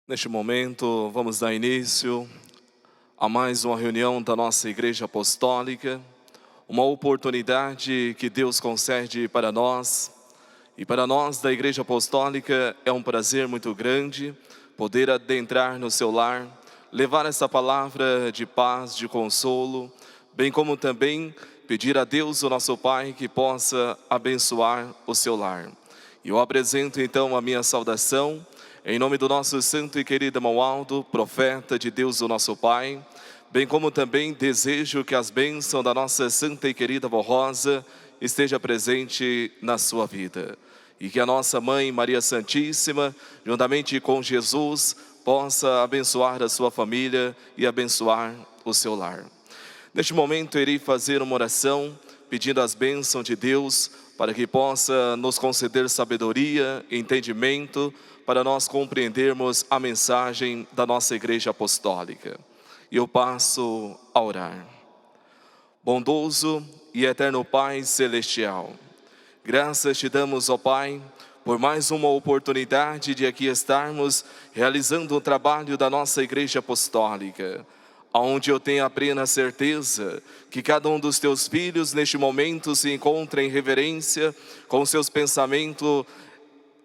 Neste momento, vamos dar início a mais uma reunião da nossa Igreja Apostólica, uma oportunidade que Deus concede para nós. E para nós da Igreja Apostólica é um prazer muito grande poder adentrar no seu lar, levar essa palavra de paz, de consolo, bem como também pedir a Deus, o nosso Pai, que possa abençoar o seu lar. E eu apresento então a minha saudação, em nome do nosso santo e querido irmão Aldo, profeta de Deus, o nosso Pai, bem como também desejo que as bênçãos da nossa santa e querida avó Rosa esteja presente na sua vida. E que a nossa Mãe Maria Santíssima, juntamente com Jesus, possa abençoar a sua família e abençoar o seu lar. Neste momento, irei fazer uma oração pedindo as bênçãos de Deus para que possa nos conceder sabedoria e entendimento para nós compreendermos a mensagem da nossa Igreja Apostólica. E eu passo a orar. Bondoso e eterno Pai Celestial, graças te damos, ó Pai, por mais uma oportunidade de aqui estarmos realizando o trabalho da nossa Igreja Apostólica, onde eu tenho a plena certeza que cada um dos teus filhos neste momento se encontra em reverência, com seus pensamentos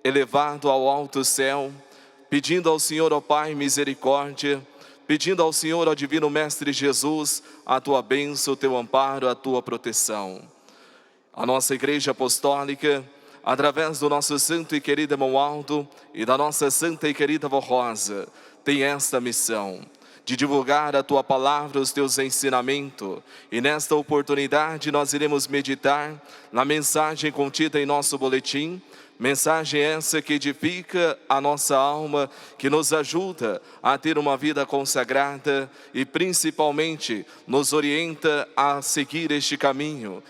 elevados ao alto céu, pedindo ao Senhor, ó Pai, misericórdia, pedindo ao Senhor, ó Divino Mestre Jesus, a tua bênção, o teu amparo, a tua proteção. A nossa Igreja Apostólica, através do nosso santo e querido irmão Aldo e da nossa santa e querida avó Rosa, tem esta missão de divulgar a tua palavra, os teus ensinamentos. E nesta oportunidade nós iremos meditar na mensagem contida em nosso boletim, mensagem essa que edifica a nossa alma, que nos ajuda a ter uma vida consagrada e principalmente nos orienta a seguir este caminho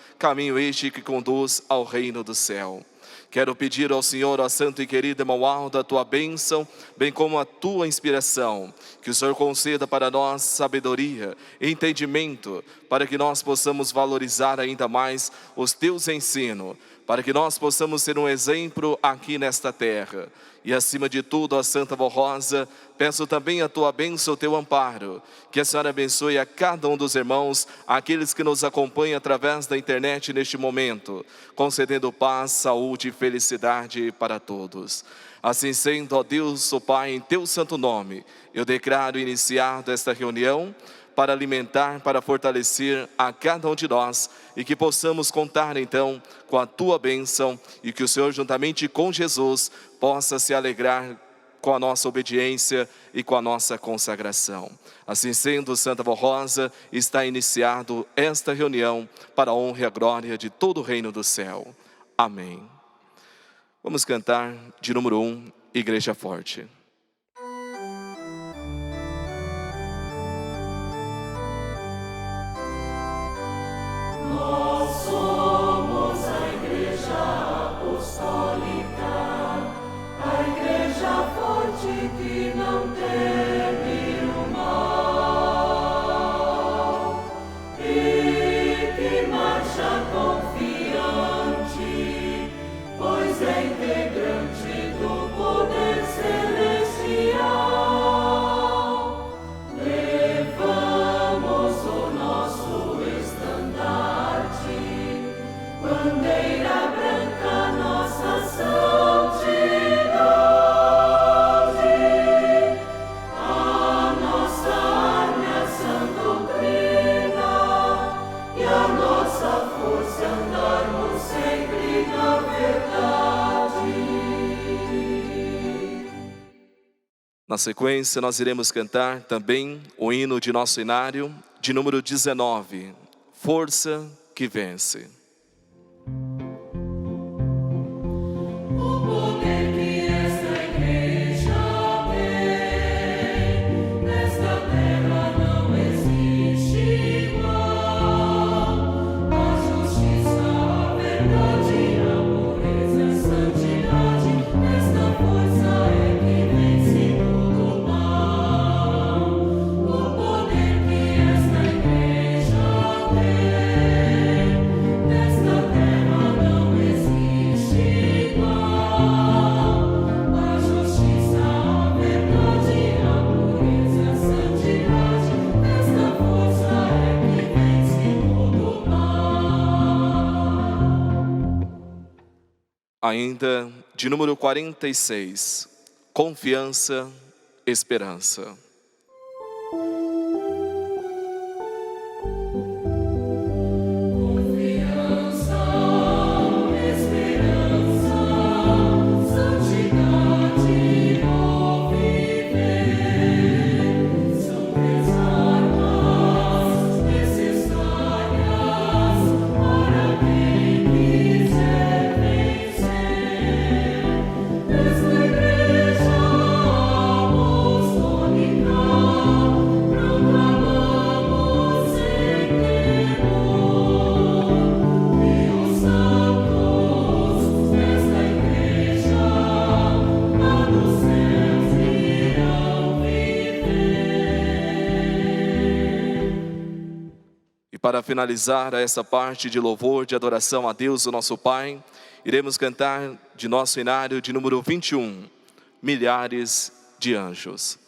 este que conduz ao reino do céu. Quero pedir ao Senhor, ó santo e querido irmão Aldo, a tua bênção, bem como a tua inspiração. Que o Senhor conceda para nós sabedoria e entendimento, para que nós possamos valorizar ainda mais os teus ensinos, para que nós possamos ser um exemplo aqui nesta terra. E acima de tudo, ó Santa Avó Rosa, peço também a tua bênção, o teu amparo. Que a Senhora abençoe a cada um dos irmãos, aqueles que nos acompanham através da internet neste momento, concedendo paz, saúde e felicidade para todos. Assim sendo, ó Deus, ó Pai, em teu santo nome, eu declaro iniciado esta reunião, para alimentar, para fortalecer a cada um de nós e que possamos contar então com a tua bênção e que o Senhor juntamente com Jesus possa se alegrar com a nossa obediência e com a nossa consagração. Assim sendo, Santa Avó Rosa, está iniciado esta reunião para a honra e a glória de todo o reino do céu. Amém. Vamos cantar de número 1, Igreja Forte. Nós somos a Igreja Apostólica, a Igreja forte que não teme o mal e que marcha confiante, pois é integrante do poder celestial. Levamos o nosso estandarte, bandeira branca, nossa santidade. A nossa arma é a sã doutrina e a nossa força é andarmos sempre na verdade. Na sequência, nós iremos cantar também o hino de nosso inário, de número 19, Força que Vence. O poder que esta Igreja tem, nesta terra não existe igual. A justiça, a verdade, a pureza, a santidade, esta força é que vence todo o mal. O poder que esta Igreja tem, ainda de número 46, confiança, esperança. Para finalizar essa parte de louvor, de adoração a Deus, o nosso Pai, iremos cantar de nosso inário de número 21, Milhares de Anjos.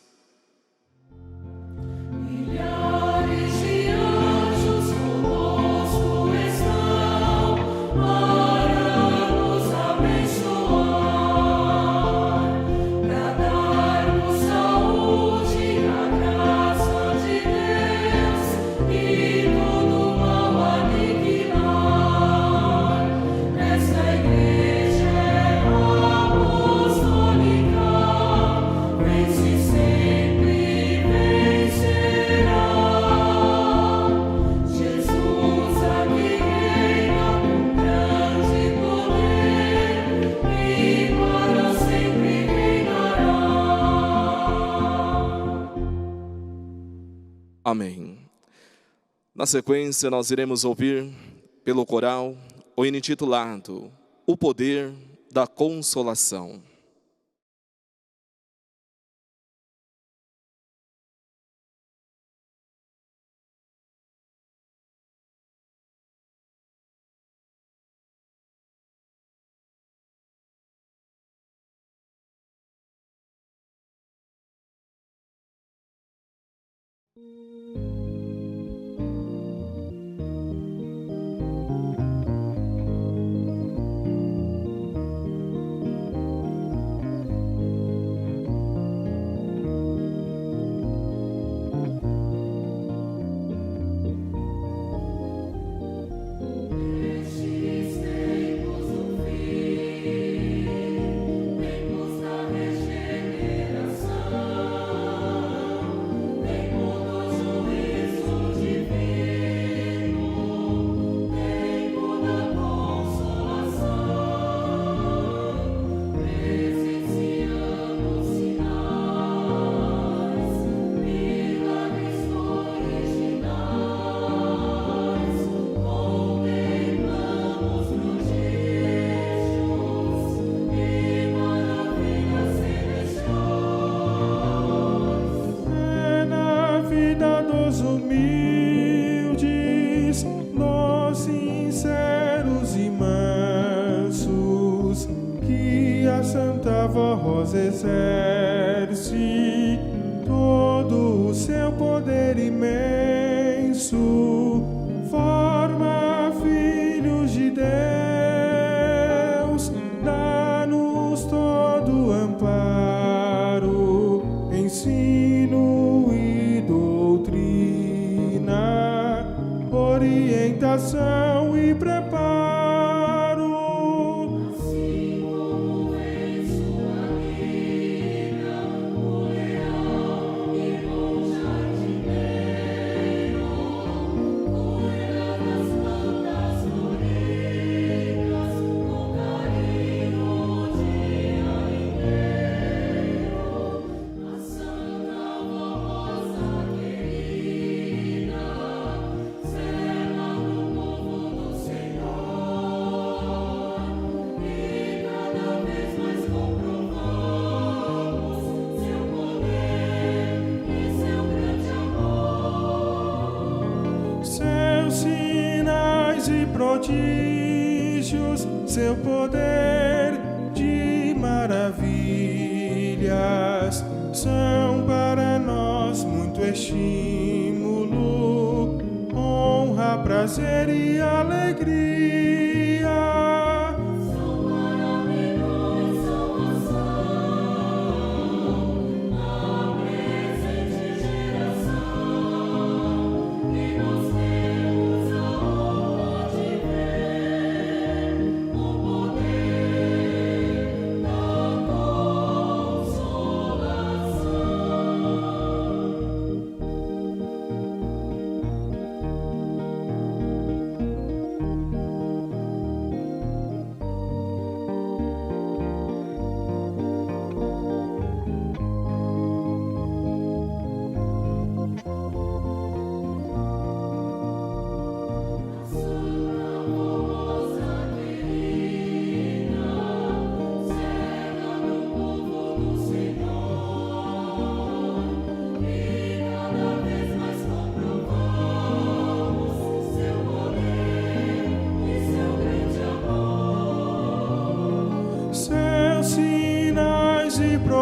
Amém. Na sequência, nós iremos ouvir pelo coral o hino intitulado O Poder da Consolação. Voz exerce todo o seu poder imenso, forma filhos de Deus, dá-nos todo amparo, ensino e doutrina, orientação e preparo. Prodígios, seu poder de maravilhas são para nós muito estímulo, honra, prazer e alegria. São maravilhas.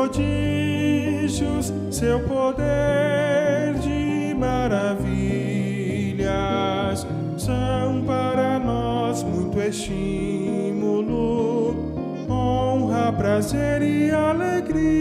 prodígios, seu poder de maravilhas são para nós muito estímulo, honra, prazer e alegria.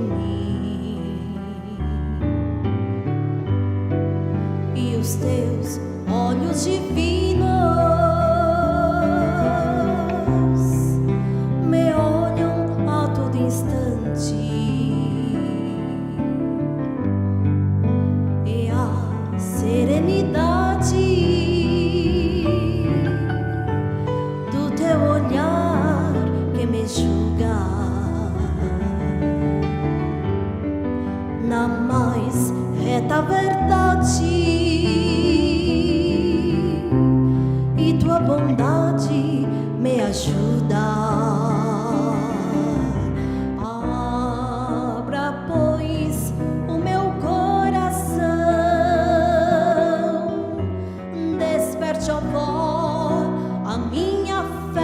em mim, e os teus olhos divinos me olham a todo instante, e a serenidade do teu olhar que me julga na mais reta verdade, e tua bondade me ajuda. Abra, pois, o meu coração, desperte, ó vó, a minha fé,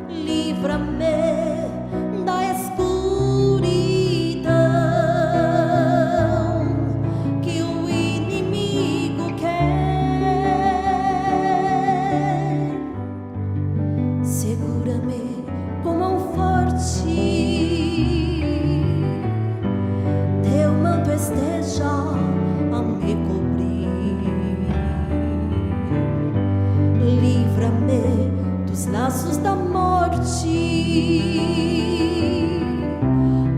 livra-me da escuridão que o inimigo quer. Segura-me com mão forte, teu manto esteja a me cobrir. Livra-me dos laços da morte,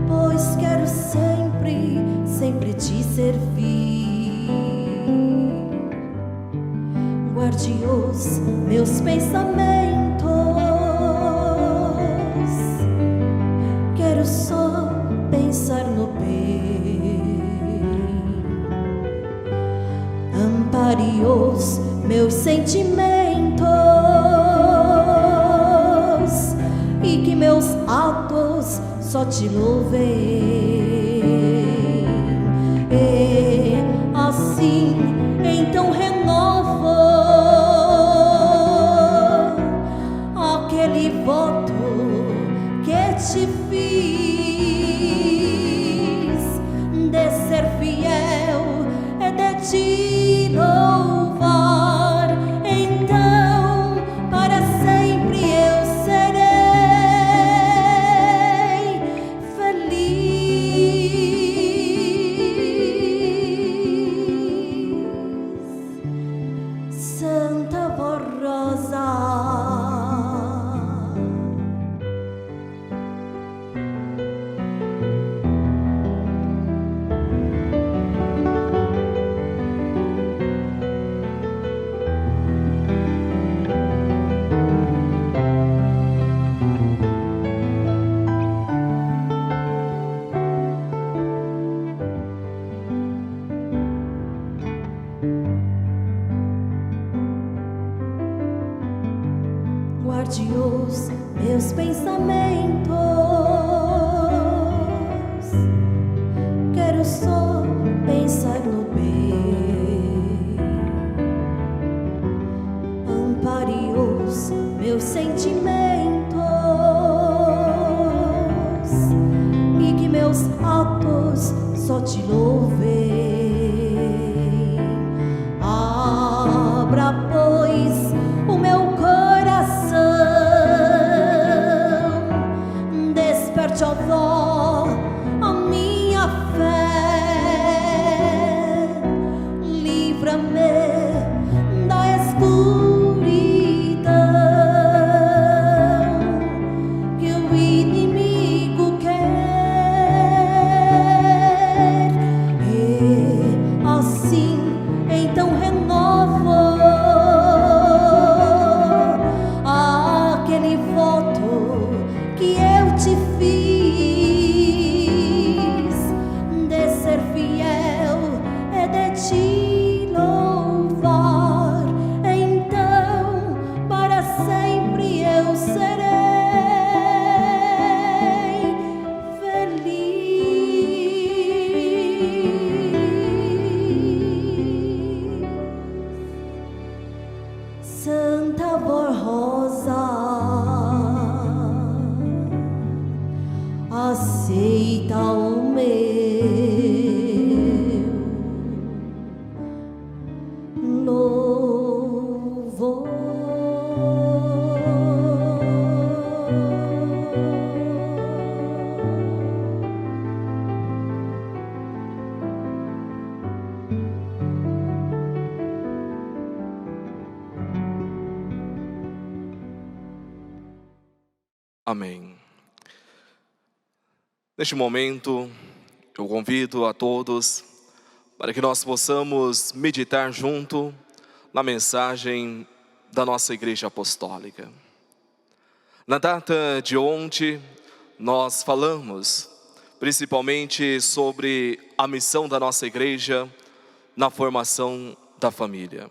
pois quero sempre, sempre te servir. Guarde os meus pensamentos, quero só pensar no bem. Ampare os meus sentimentos, e que meus atos só te louvem. E assim então renovo aquele voto que te fiz, de ser fiel e de te louvar. Então para sempre eu serei feliz. Santa Vó Rosa, guarde os meus pensamentos, quero só pensar no bem. Ampare os meus sentimentos, e que meus atos só te louvem. Abra, pois, o meu coração, desperte, ó vó, a minha fé, livra-me da escuridão que o inimigo quer. E assim então renovo aquele voto que eu te fiz, de ser fiel e de te louvar. Então para sempre eu serei feliz. Santa Vó Rosa, aceita o meu louvor. Amém. Neste momento, eu convido a todos para que nós possamos meditar junto na mensagem da nossa Igreja Apostólica. Na data de ontem, nós falamos principalmente sobre a missão da nossa Igreja na formação da família.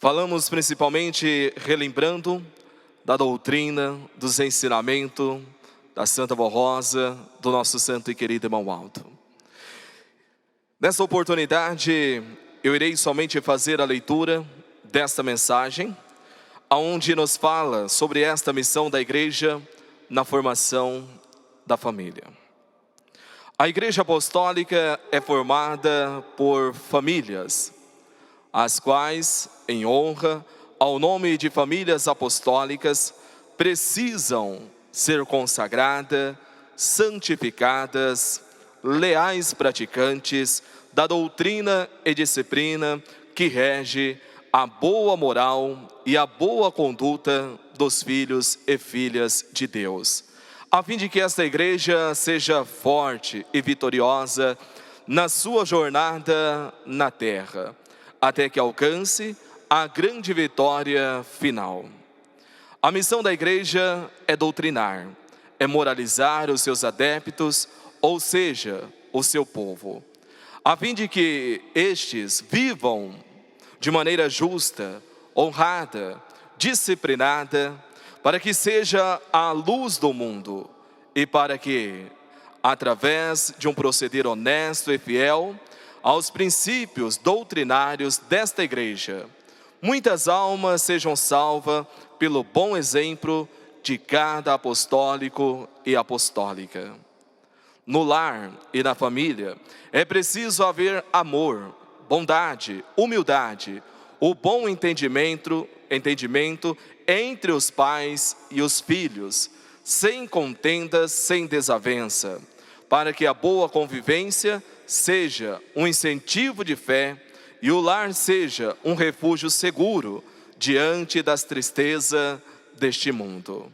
Falamos principalmente relembrando da doutrina, dos ensinamentos da Santa Vó Rosa, do nosso santo e querido irmão Aldo. Nessa oportunidade, eu irei somente fazer a leitura desta mensagem, onde nos fala sobre esta missão da Igreja na formação da família. A Igreja Apostólica é formada por famílias, as quais, em honra ao nome de famílias apostólicas, precisam ser consagradas, santificadas, leais praticantes da doutrina e disciplina que rege a boa moral e a boa conduta dos filhos e filhas de Deus, a fim de que esta igreja seja forte e vitoriosa na sua jornada na terra, até que alcance a grande vitória final. A missão da igreja é doutrinar, é moralizar os seus adeptos, ou seja, o seu povo, a fim de que estes vivam de maneira justa, honrada, disciplinada, para que seja a luz do mundo e para que, através de um proceder honesto e fiel aos princípios doutrinários desta igreja, muitas almas sejam salvas pelo bom exemplo de cada apostólico e apostólica. No lar e na família é preciso haver amor, bondade, humildade, o bom entendimento entre os pais e os filhos, sem contendas, sem desavença, para que a boa convivência seja um incentivo de fé e o lar seja um refúgio seguro diante das tristezas deste mundo.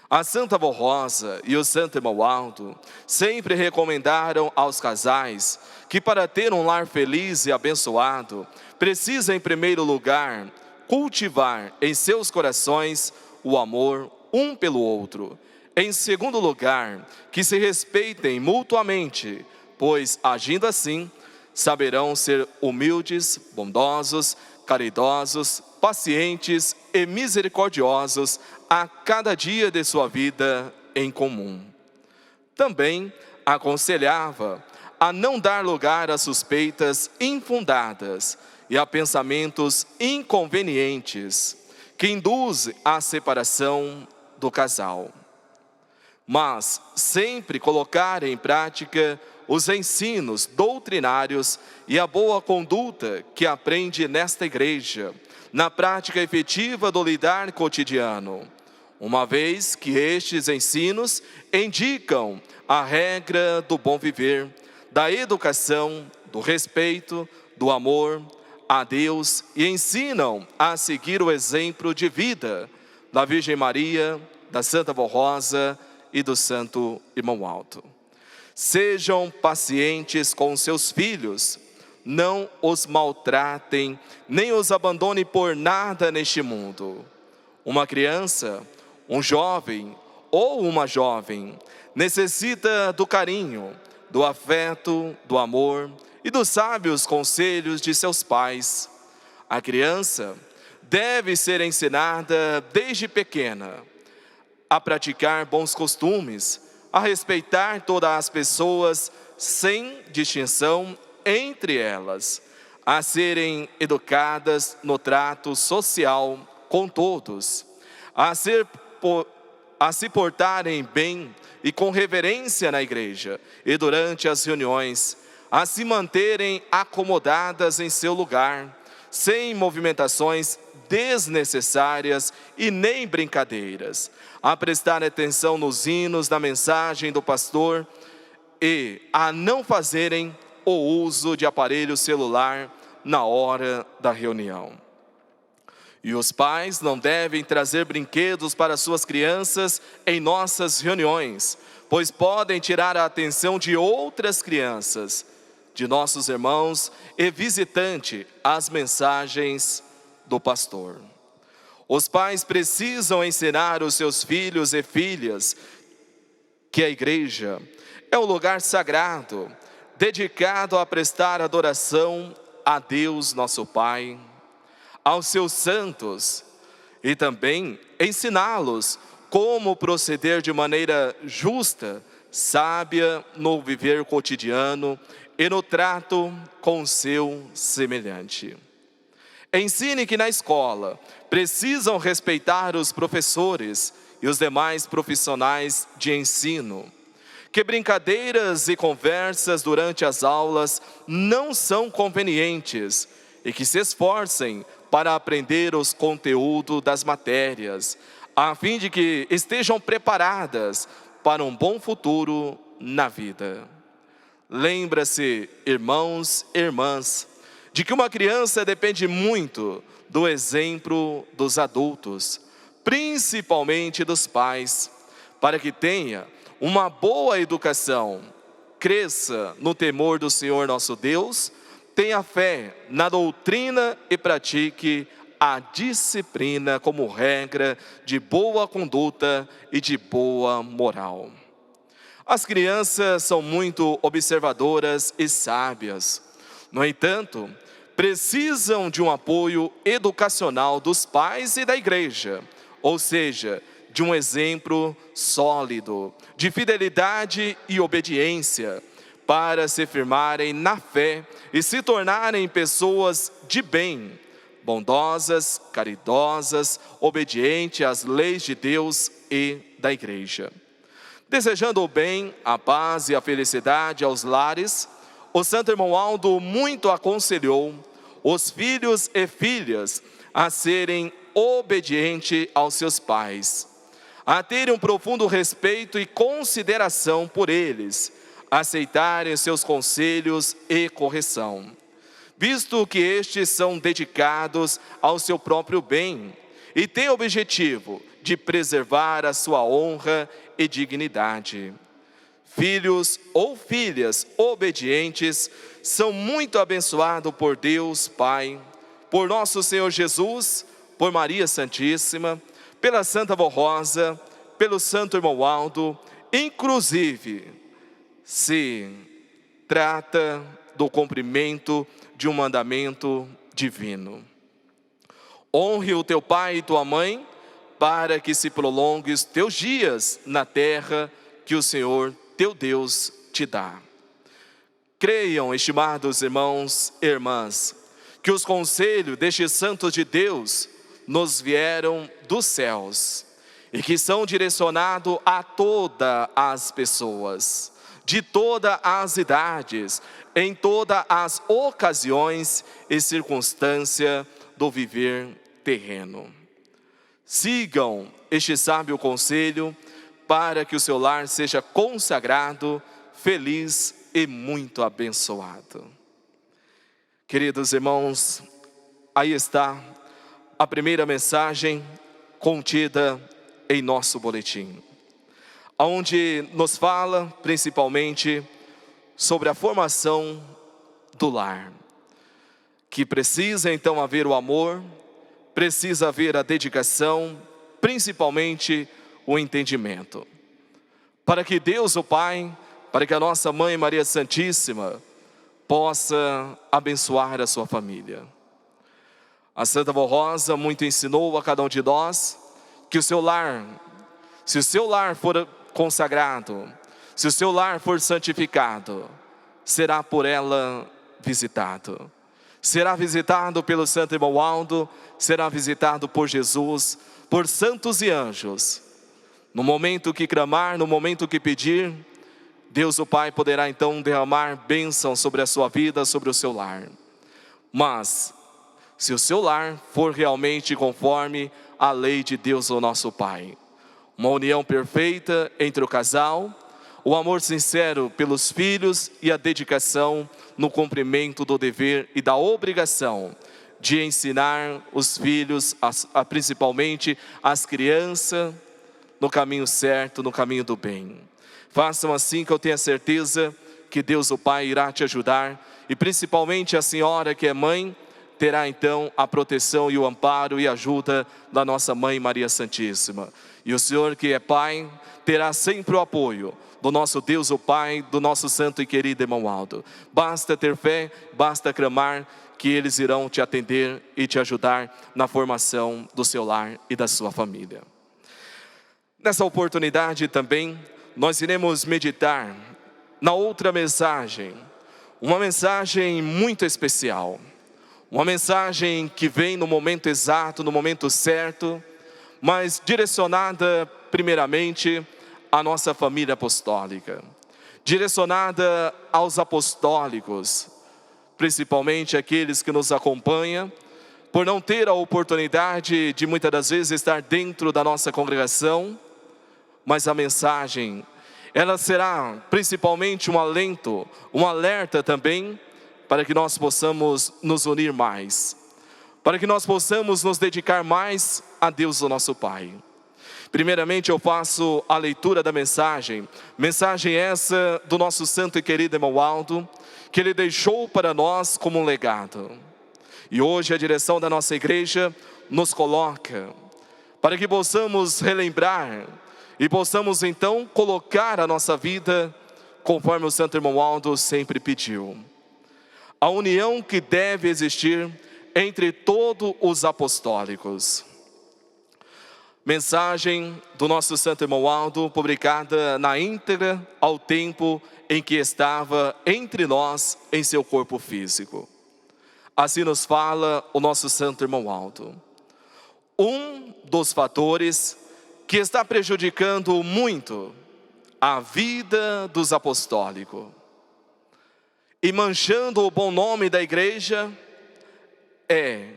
A Santa Vó Rosa e o Santo Irmão Aldo sempre recomendaram aos casais que para ter um lar feliz e abençoado, precisa em primeiro lugar cultivar em seus corações o amor um pelo outro. Em segundo lugar, que se respeitem mutuamente, pois agindo assim, saberão ser humildes, bondosos, caridosos, pacientes e misericordiosos a cada dia de sua vida em comum. Também aconselhava a não dar lugar a suspeitas infundadas e a pensamentos inconvenientes que induzem à separação do casal, mas sempre colocar em prática os ensinos doutrinários e a boa conduta que aprende nesta igreja, na prática efetiva do lidar cotidiano, uma vez que estes ensinos indicam a regra do bom viver, da educação, do respeito, do amor a Deus e ensinam a seguir o exemplo de vida da Virgem Maria, da Santa Vó Rosa e do Santo Irmão Aldo. Sejam pacientes com seus filhos, não os maltratem, nem os abandonem por nada neste mundo. Uma criança, um jovem ou uma jovem necessita do carinho, do afeto, do amor e dos sábios conselhos de seus pais. A criança deve ser ensinada desde pequena a praticar bons costumes, a respeitar todas as pessoas sem distinção entre elas, a serem educadas no trato social com todos, a se portarem bem e com reverência na igreja e durante as reuniões, a se manterem acomodadas em seu lugar, sem movimentações desnecessárias e nem brincadeiras, a prestar atenção nos hinos da mensagem do pastor e a não fazerem o uso de aparelho celular na hora da reunião. E os pais não devem trazer brinquedos para suas crianças em nossas reuniões, pois podem tirar a atenção de outras crianças, de nossos irmãos e visitante às mensagens do pastor. Os pais precisam ensinar os seus filhos e filhas que a igreja é um lugar sagrado, dedicado a prestar adoração a Deus nosso Pai, aos seus santos, e também ensiná-los como proceder de maneira justa, sábia no viver cotidiano e no trato com o seu semelhante. Ensine que na escola precisam respeitar os professores e os demais profissionais de ensino, que brincadeiras e conversas durante as aulas não são convenientes e que se esforcem para aprender os conteúdos das matérias, a fim de que estejam preparadas para um bom futuro na vida. Lembra-se, irmãos e irmãs, de que uma criança depende muito do exemplo dos adultos, principalmente dos pais, para que tenha uma boa educação, cresça no temor do Senhor nosso Deus, tenha fé na doutrina e pratique a disciplina como regra de boa conduta e de boa moral. As crianças são muito observadoras e sábias. No entanto, precisam de um apoio educacional dos pais e da igreja, ou seja, de um exemplo sólido, de fidelidade e obediência, para se firmarem na fé e se tornarem pessoas de bem, bondosas, caridosas, obedientes às leis de Deus e da igreja. Desejando o bem, a paz e a felicidade aos lares, o Santo Irmão Aldo muito aconselhou os filhos e filhas a serem obedientes aos seus pais, a terem um profundo respeito e consideração por eles, aceitarem seus conselhos e correção, visto que estes são dedicados ao seu próprio bem e têm o objetivo de preservar a sua honra e dignidade. Filhos ou filhas obedientes são muito abençoados por Deus Pai, por nosso Senhor Jesus, por Maria Santíssima, pela Santa Vó Rosa, pelo Santo Irmão Aldo, inclusive se trata do cumprimento de um mandamento divino. Honre o teu pai e tua mãe, para que se prolongue os teus dias na terra que o Senhor teu Deus te dá. Creiam, estimados irmãos e irmãs, que os conselhos destes santos de Deus nos vieram dos céus e que são direcionados a todas as pessoas, de todas as idades, em todas as ocasiões e circunstâncias do viver terreno. Sigam este sábio conselho para que o seu lar seja consagrado, feliz e muito abençoado. Queridos irmãos, aí está a primeira mensagem contida em nosso boletim, onde nos fala principalmente sobre a formação do lar, que precisa então haver o amor, precisa haver a dedicação, principalmente o entendimento, para que Deus o Pai, para que a nossa Mãe Maria Santíssima possa abençoar a sua família. A Santa Vó Rosa muito ensinou a cada um de nós que o seu lar, se o seu lar for consagrado, se o seu lar for santificado, será por ela visitado. Será visitado pelo Santo Irmão Aldo, será visitado por Jesus, por santos e anjos. No momento que clamar, no momento que pedir, Deus o Pai poderá então derramar bênção sobre a sua vida, sobre o seu lar. Mas, se o seu lar for realmente conforme a lei de Deus o nosso Pai, uma união perfeita entre o casal, o amor sincero pelos filhos e a dedicação no cumprimento do dever e da obrigação de ensinar os filhos, principalmente as crianças, no caminho certo, no caminho do bem. Façam assim, que eu tenho a certeza que Deus o Pai irá te ajudar, e principalmente a senhora que é mãe, terá então a proteção e o amparo e ajuda da nossa Mãe Maria Santíssima. E o senhor que é pai, terá sempre o apoio do nosso Deus o Pai, do nosso santo e querido irmão Aldo. Basta ter fé, basta clamar, que eles irão te atender e te ajudar na formação do seu lar e da sua família. Nessa oportunidade também, nós iremos meditar na outra mensagem, uma mensagem muito especial, uma mensagem que vem no momento exato, no momento certo, mas direcionada primeiramente à nossa família apostólica, direcionada aos apostólicos, principalmente aqueles que nos acompanham, por não ter a oportunidade de muitas das vezes estar dentro da nossa congregação, mas a mensagem, ela será principalmente um alento, um alerta também, para que nós possamos nos unir mais, para que nós possamos nos dedicar mais a Deus, o nosso Pai. Primeiramente eu faço a leitura da mensagem essa do nosso santo e querido irmão Aldo, que ele deixou para nós como um legado. E hoje a direção da nossa igreja nos coloca, para que possamos relembrar, e possamos então colocar a nossa vida, conforme o santo irmão Aldo sempre pediu. A união que deve existir entre todos os apostólicos. Mensagem do nosso santo irmão Aldo, publicada na íntegra ao tempo em que estava entre nós em seu corpo físico. Assim nos fala o nosso santo irmão Aldo. Um dos fatores que está prejudicando muito a vida dos apostólicos e manchando o bom nome da igreja é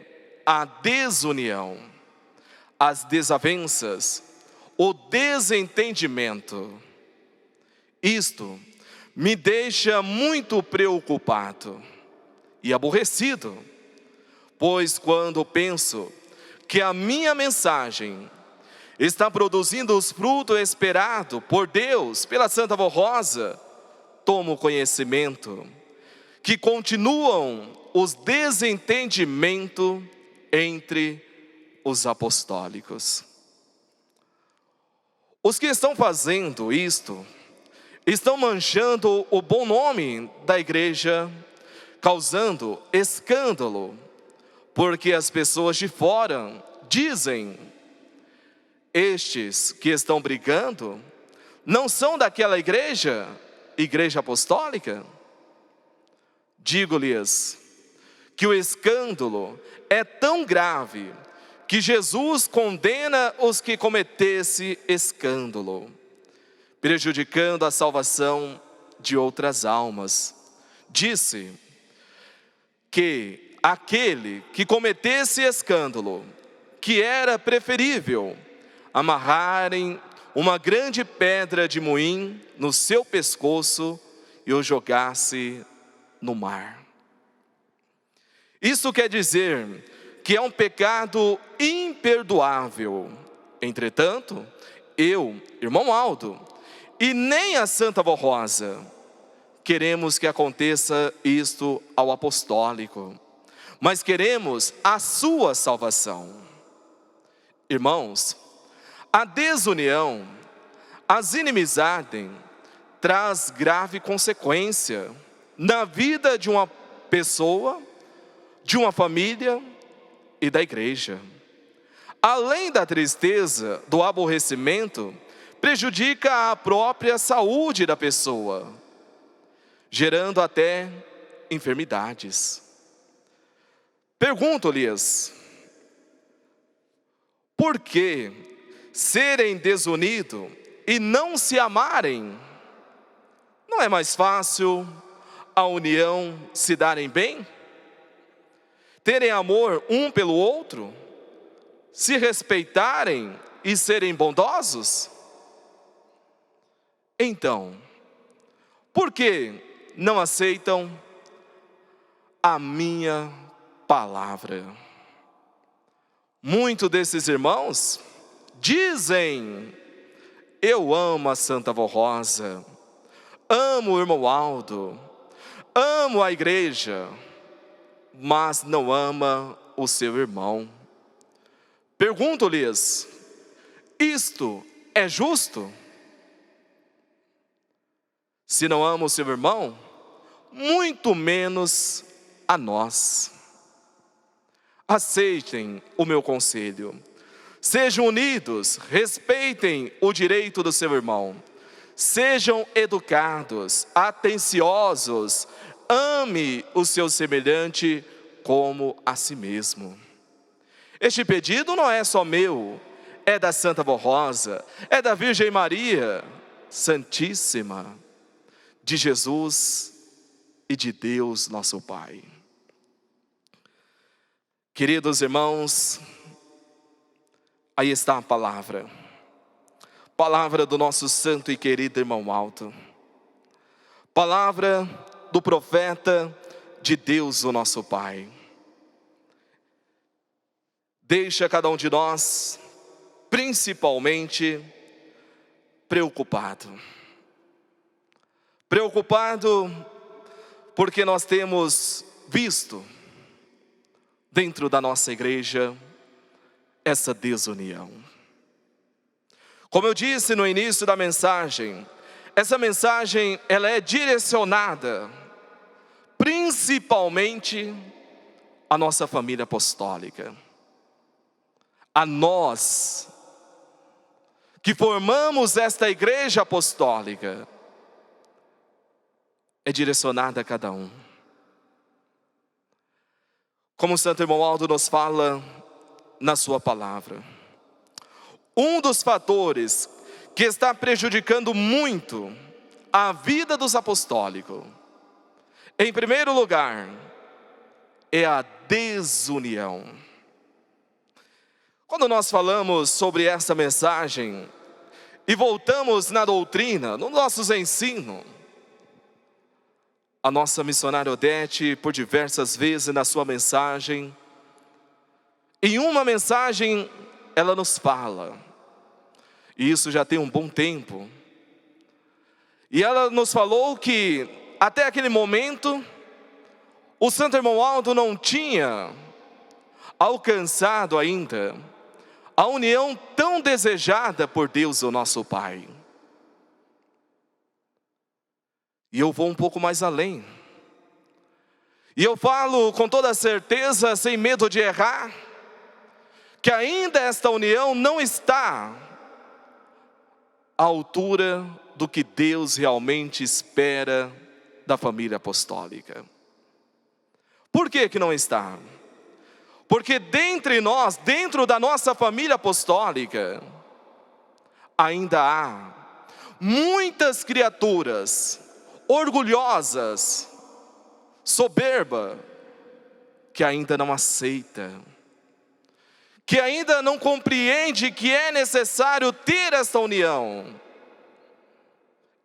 a desunião, as desavenças, o desentendimento. Isto me deixa muito preocupado e aborrecido, pois quando penso que a minha mensagem está produzindo os frutos esperados por Deus, pela Santa Vó Rosa, tomo conhecimento que continuam os desentendimentos entre os apostólicos. Os que estão fazendo isto, estão manchando o bom nome da igreja, causando escândalo, porque as pessoas de fora dizem: estes que estão brigando não são daquela igreja apostólica? Digo-lhes que o escândalo é tão grave que Jesus condena os que cometessem escândalo, prejudicando a salvação de outras almas. Disse que aquele que cometesse escândalo, que era preferível amarrarem uma grande pedra de moinho no seu pescoço e o jogasse no mar. Isso quer dizer que é um pecado imperdoável. Entretanto, eu, irmão Aldo, e nem a Santa Vó Rosa, queremos que aconteça isto ao apostólico, mas queremos a sua salvação. Irmãos, a desunião, as inimizades, traz grave consequência na vida de uma pessoa, de uma família e da igreja. Além da tristeza, do aborrecimento, prejudica a própria saúde da pessoa, gerando até enfermidades. Pergunto-lhes: por que serem desunidos e não se amarem? Não é mais fácil a união se darem bem? Terem amor um pelo outro? Se respeitarem e serem bondosos? Então, por que não aceitam a minha palavra. Muitos desses irmãos dizem: eu amo a Santa Vó Rosa, amo o irmão Aldo, amo a igreja, mas não ama o seu irmão. Pergunto-lhes: isto é justo? Se não ama o seu irmão, muito menos a nós. Aceitem o meu conselho. Sejam unidos, respeitem o direito do seu irmão. Sejam educados, atenciosos, ame o seu semelhante como a si mesmo. Este pedido não é só meu, é da Santa Vó Rosa, é da Virgem Maria Santíssima, de Jesus e de Deus nosso Pai. Queridos irmãos, aí está a palavra do nosso santo e querido irmão Aldo, palavra do profeta de Deus o nosso Pai. Deixa cada um de nós, principalmente, preocupado porque nós temos visto dentro da nossa igreja essa desunião. Como eu disse no início da mensagem, essa mensagem ela é direcionada principalmente à nossa família apostólica, a nós que formamos esta igreja apostólica. É direcionada a cada um. Como o Santo Irmão Aldo nos fala na sua palavra, um dos fatores que está prejudicando muito a vida dos apostólicos, em primeiro lugar, é a desunião. Quando nós falamos sobre essa mensagem e voltamos na doutrina, nos nossos ensinos, a nossa missionária Odete, por diversas vezes na sua mensagem, em uma mensagem, ela nos fala, e isso já tem um bom tempo, e ela nos falou que, até aquele momento, o Santo Irmão Aldo não tinha alcançado ainda a união tão desejada por Deus, o nosso Pai. E eu vou um pouco mais além. E eu falo com toda certeza, sem medo de errar, que ainda esta união não está à altura do que Deus realmente espera da família apostólica. Por que que não está? Porque dentre nós, dentro da nossa família apostólica, ainda há muitas criaturas orgulhosas, soberba, que ainda não aceita, que ainda não compreende que é necessário ter esta união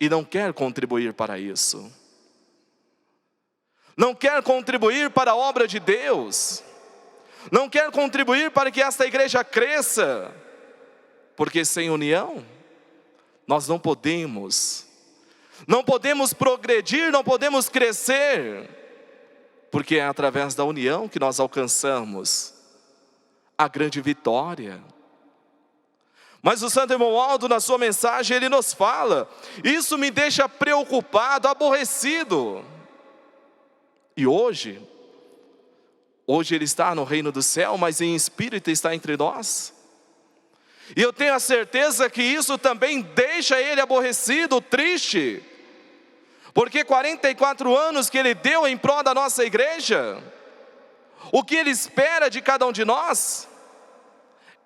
e não quer contribuir para isso, não quer contribuir para a obra de Deus, não quer contribuir para que esta igreja cresça, porque sem união nós não podemos progredir, não podemos crescer, porque é através da união que nós alcançamos a grande vitória. Mas o Santo Irmão Aldo, na sua mensagem, ele nos fala, isso me deixa preocupado, aborrecido. E hoje ele está no reino do céu, mas em espírito está entre nós. E eu tenho a certeza que isso também deixa ele aborrecido, triste, porque 44 anos que ele deu em prol da nossa igreja, o que ele espera de cada um de nós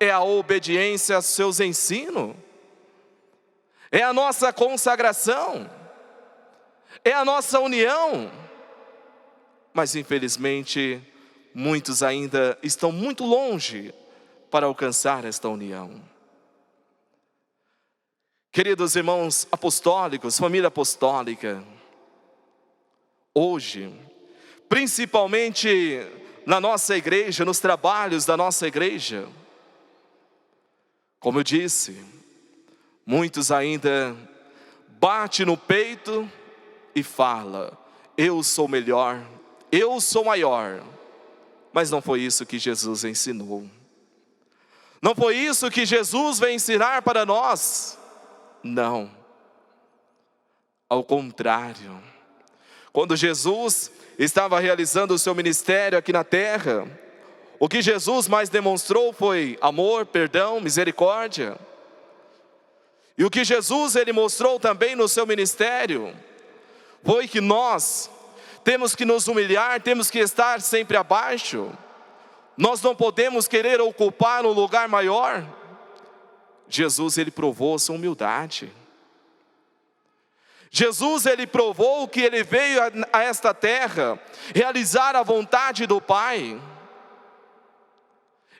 é a obediência aos seus ensinos, é a nossa consagração, é a nossa união. Mas infelizmente muitos ainda estão muito longe para alcançar esta união. Queridos irmãos apostólicos, família apostólica, hoje, principalmente na nossa igreja, nos trabalhos da nossa igreja. Como eu disse, muitos ainda batem no peito e falam: eu sou melhor, eu sou maior. Mas não foi isso que Jesus ensinou. Não foi isso que Jesus veio ensinar para nós. Não. Ao contrário. Quando Jesus estava realizando o seu ministério aqui na terra, o que Jesus mais demonstrou foi amor, perdão, misericórdia. E o que Jesus ele mostrou também no seu ministério foi que nós temos que nos humilhar, temos que estar sempre abaixo. Nós não podemos querer ocupar um lugar maior. Jesus ele provou sua humildade. Jesus ele provou que ele veio a esta terra realizar a vontade do Pai.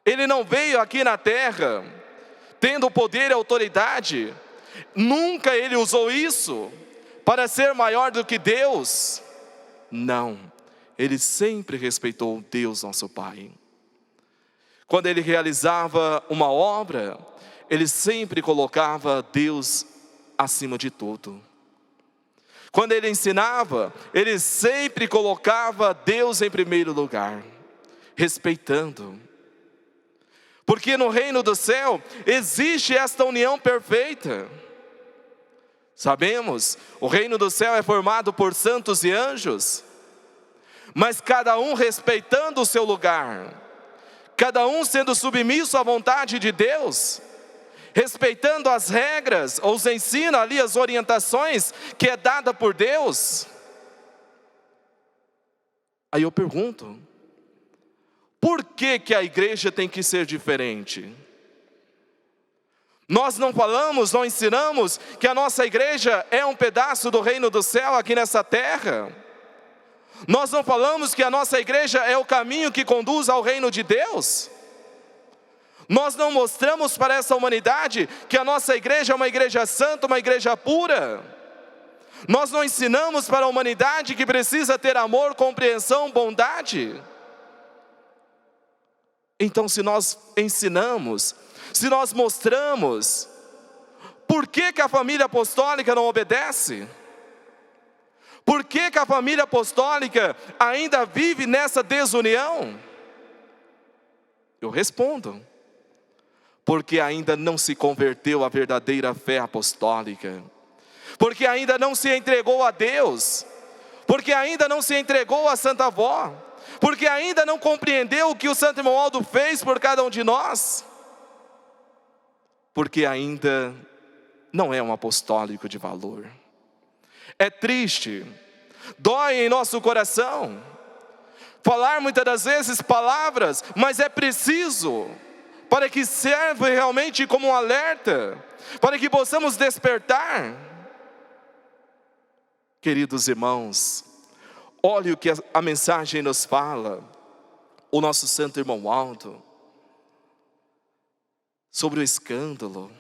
Ele não veio aqui na terra tendo poder e autoridade. Nunca ele usou isso para ser maior do que Deus. Não, ele sempre respeitou Deus, nosso Pai. Quando ele realizava uma obra, ele sempre colocava Deus acima de tudo. Quando ele ensinava, ele sempre colocava Deus em primeiro lugar, respeitando. Porque no reino do céu existe esta união perfeita. Sabemos, o reino do céu é formado por santos e anjos, mas cada um respeitando o seu lugar, cada um sendo submisso à vontade de Deus, respeitando as regras, ou os ensina ali as orientações que é dada por Deus. Aí eu pergunto, por que a igreja tem que ser diferente? Nós não falamos, não ensinamos que a nossa igreja é um pedaço do reino do céu aqui nessa terra. Nós não falamos que a nossa igreja é o caminho que conduz ao reino de Deus. Nós não mostramos para essa humanidade que a nossa igreja é uma igreja santa, uma igreja pura. Nós não ensinamos para a humanidade que precisa ter amor, compreensão, bondade. Então, se nós ensinamos, se nós mostramos, por que a família apostólica não obedece? Por que a família apostólica ainda vive nessa desunião? Eu respondo: porque ainda não se converteu à verdadeira fé apostólica, porque ainda não se entregou a Deus, porque ainda não se entregou a Santa Avó, porque ainda não compreendeu o que o Santo Irmão Aldo fez por cada um de nós, porque ainda não é um apostólico de valor. É triste, dói em nosso coração falar muitas das vezes palavras, mas é preciso, para que serve realmente como um alerta, para que possamos despertar. Queridos irmãos, olhe o que a mensagem nos fala, o nosso Santo Irmão Aldo, sobre o escândalo,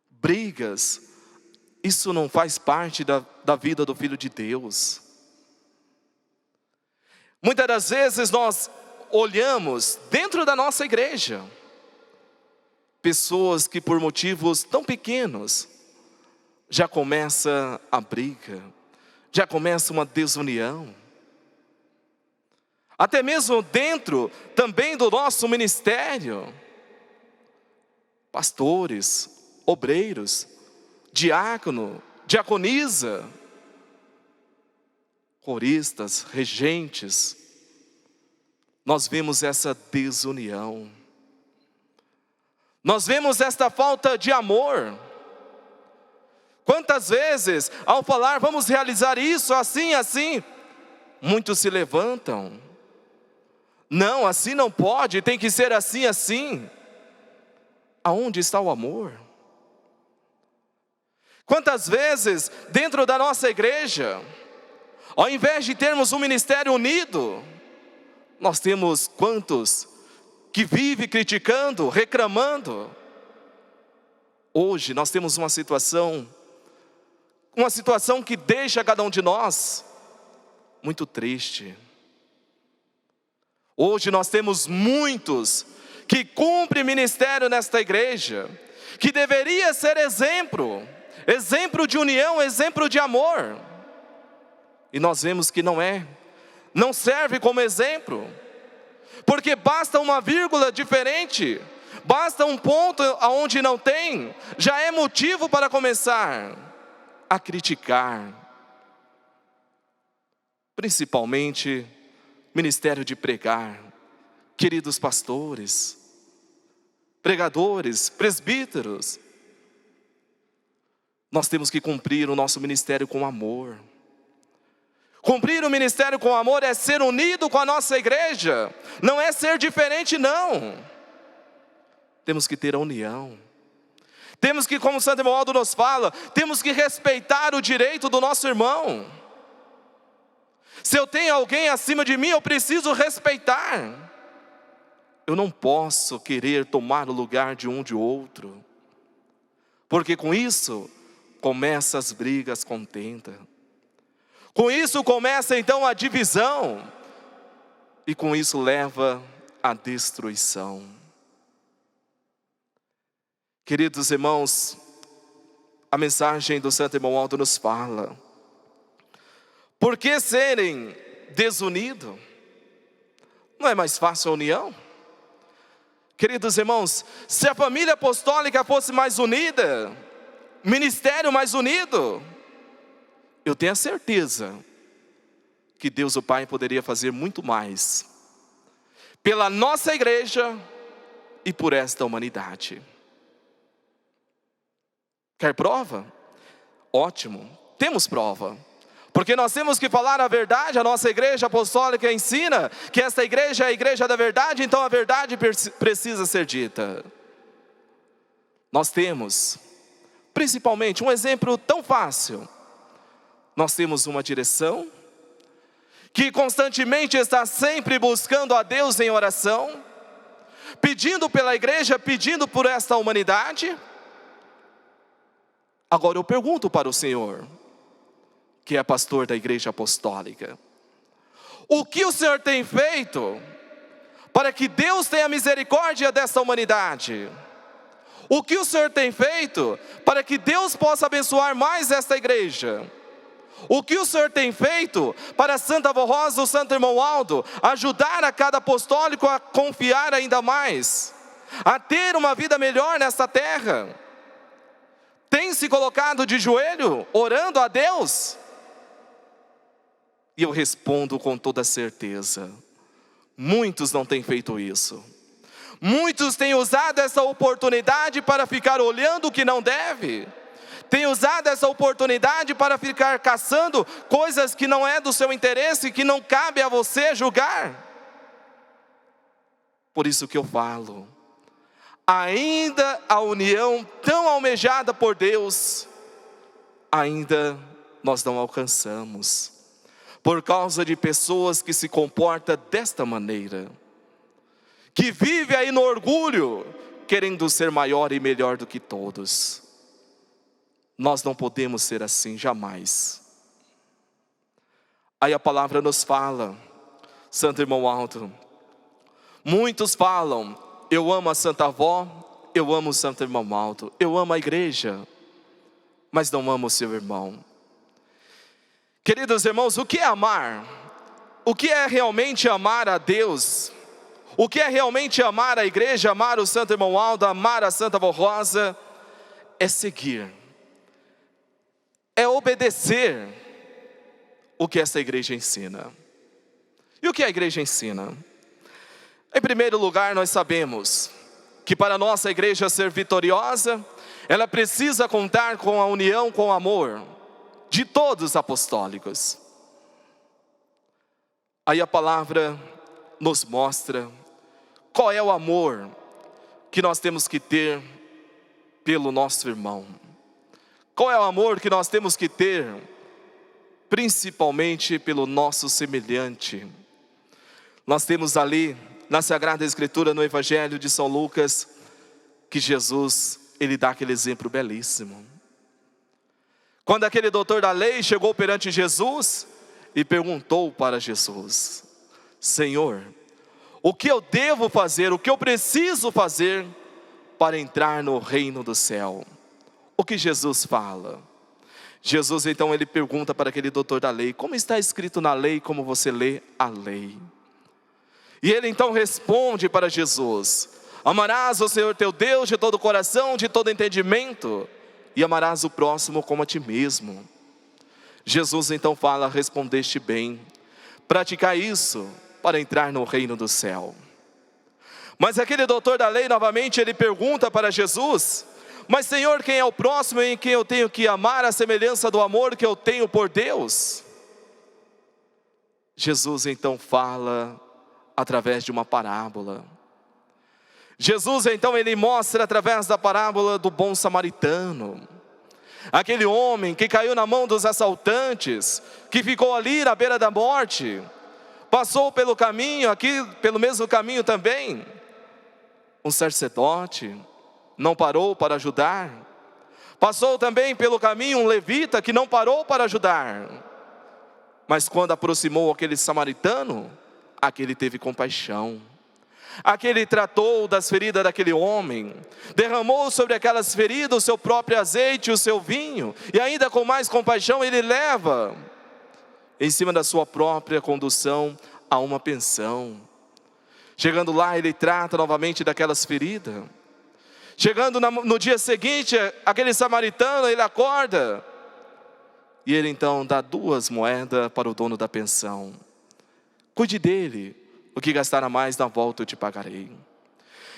brigas. Isso não faz parte da vida do Filho de Deus. Muitas das vezes nós olhamos dentro da nossa igreja pessoas que por motivos tão pequenos já começa a briga, já começa uma desunião. Até mesmo dentro também do nosso ministério, pastores, obreiros, diácono, diaconisa, coristas, regentes, nós vemos essa desunião. Nós vemos esta falta de amor. Quantas vezes, ao falar, vamos realizar isso, assim, assim, muitos se levantam. Não, assim não pode, tem que ser assim, assim. Aonde está o amor? Quantas vezes, dentro da nossa igreja, ao invés de termos um ministério unido, nós temos quantos que vivem criticando, reclamando. Hoje nós temos uma situação que deixa cada um de nós muito triste. Hoje nós temos muitos que cumprem ministério nesta igreja, que deveria ser exemplo de união, exemplo de amor. E nós vemos que não serve como exemplo, porque basta uma vírgula diferente, basta um ponto onde não tem, já é motivo para começar a criticar. Principalmente ministério de pregar. Queridos pastores, pregadores, presbíteros, nós temos que cumprir o nosso ministério com amor. Cumprir o ministério com amor é ser unido com a nossa igreja, não é ser diferente, não. Temos que ter a união. Temos que, como Santo Romualdo nos fala, temos que respeitar o direito do nosso irmão. Se eu tenho alguém acima de mim, eu preciso respeitar. Eu não posso querer tomar o lugar de um de outro, porque com isso começam as brigas, contenda. Com isso começa então a divisão, e com isso leva à destruição. Queridos irmãos, a mensagem do Santo Romualdo nos fala: por que serem desunidos? Não é mais fácil a união? Queridos irmãos, se a família apostólica fosse mais unida, ministério mais unido, eu tenho a certeza que Deus o Pai poderia fazer muito mais pela nossa igreja e por esta humanidade. Quer prova? Ótimo, temos prova. Porque nós temos que falar a verdade. A nossa igreja apostólica ensina que esta igreja é a igreja da verdade, então a verdade precisa ser dita. Nós temos, principalmente, um exemplo tão fácil. Nós temos uma direção que constantemente está sempre buscando a Deus em oração, pedindo pela igreja, pedindo por esta humanidade. Agora eu pergunto para o Senhor, que é pastor da igreja apostólica: o que o Senhor tem feito para que Deus tenha misericórdia dessa humanidade? O que o Senhor tem feito para que Deus possa abençoar mais esta igreja? O que o Senhor tem feito para Santa Avó Rosa, o Santo Irmão Aldo, ajudar a cada apostólico a confiar ainda mais, a ter uma vida melhor nesta terra? Tem se colocado de joelho, orando a Deus? E eu respondo com toda certeza: muitos não têm feito isso. Muitos têm usado essa oportunidade para ficar olhando o que não deve. Têm usado essa oportunidade para ficar caçando coisas que não é do seu interesse, que não cabe a você julgar. Por isso que eu falo, ainda a união tão almejada por Deus, ainda nós não alcançamos, por causa de pessoas que se comportam desta maneira, que vive aí no orgulho, querendo ser maior e melhor do que todos. Nós não podemos ser assim, jamais. Aí a palavra nos fala, Santo Irmão Aldo, muitos falam: eu amo a Santa Avó, eu amo o Santo Irmão Aldo, eu amo a igreja, mas não amo o seu irmão. Queridos irmãos, o que é amar? O que é realmente amar a Deus? O que é realmente amar a igreja, amar o Santo Irmão Aldo, amar a Santa Avó Rosa? É seguir, é obedecer o que essa igreja ensina. E o que a igreja ensina? Em primeiro lugar, nós sabemos que para a nossa igreja ser vitoriosa, ela precisa contar com a união, com o amor de todos os apostólicos. Aí a palavra nos mostra qual é o amor que nós temos que ter pelo nosso irmão. Qual é o amor que nós temos que ter, principalmente pelo nosso semelhante. Nós temos ali, na Sagrada Escritura, no Evangelho de São Lucas, que Jesus, ele dá aquele exemplo belíssimo. Quando aquele doutor da lei chegou perante Jesus e perguntou para Jesus: Senhor, O que eu devo fazer, o que eu preciso fazer para entrar no reino do céu? O que Jesus fala? Jesus então ele pergunta para aquele doutor da lei: como está escrito na lei, como você lê a lei? E ele então responde para Jesus: amarás o Senhor teu Deus de todo o coração, de todo entendimento, e amarás o próximo como a ti mesmo. Jesus então fala: respondeste bem, praticar isso para entrar no reino do céu. Mas aquele doutor da lei novamente ele pergunta para Jesus: mas Senhor, quem é o próximo em quem eu tenho que amar a semelhança do amor que eu tenho por Deus? Jesus então fala através de uma parábola. Jesus então ele mostra através da parábola do bom samaritano. Aquele homem que caiu na mão dos assaltantes, que ficou ali na beira da morte, passou pelo caminho, aqui pelo mesmo caminho também, um sacerdote não parou para ajudar. Passou também pelo caminho um levita que não parou para ajudar. Mas quando aproximou aquele samaritano, aquele teve compaixão. Aquele tratou das feridas daquele homem, derramou sobre aquelas feridas o seu próprio azeite, o seu vinho, e ainda com mais compaixão ele leva, em cima da sua própria condução, a uma pensão. Chegando lá, ele trata novamente daquelas feridas. Chegando no dia seguinte, aquele samaritano, ele acorda, e ele então dá 2 moedas para o dono da pensão: cuide dele, o que gastar a mais na volta eu te pagarei.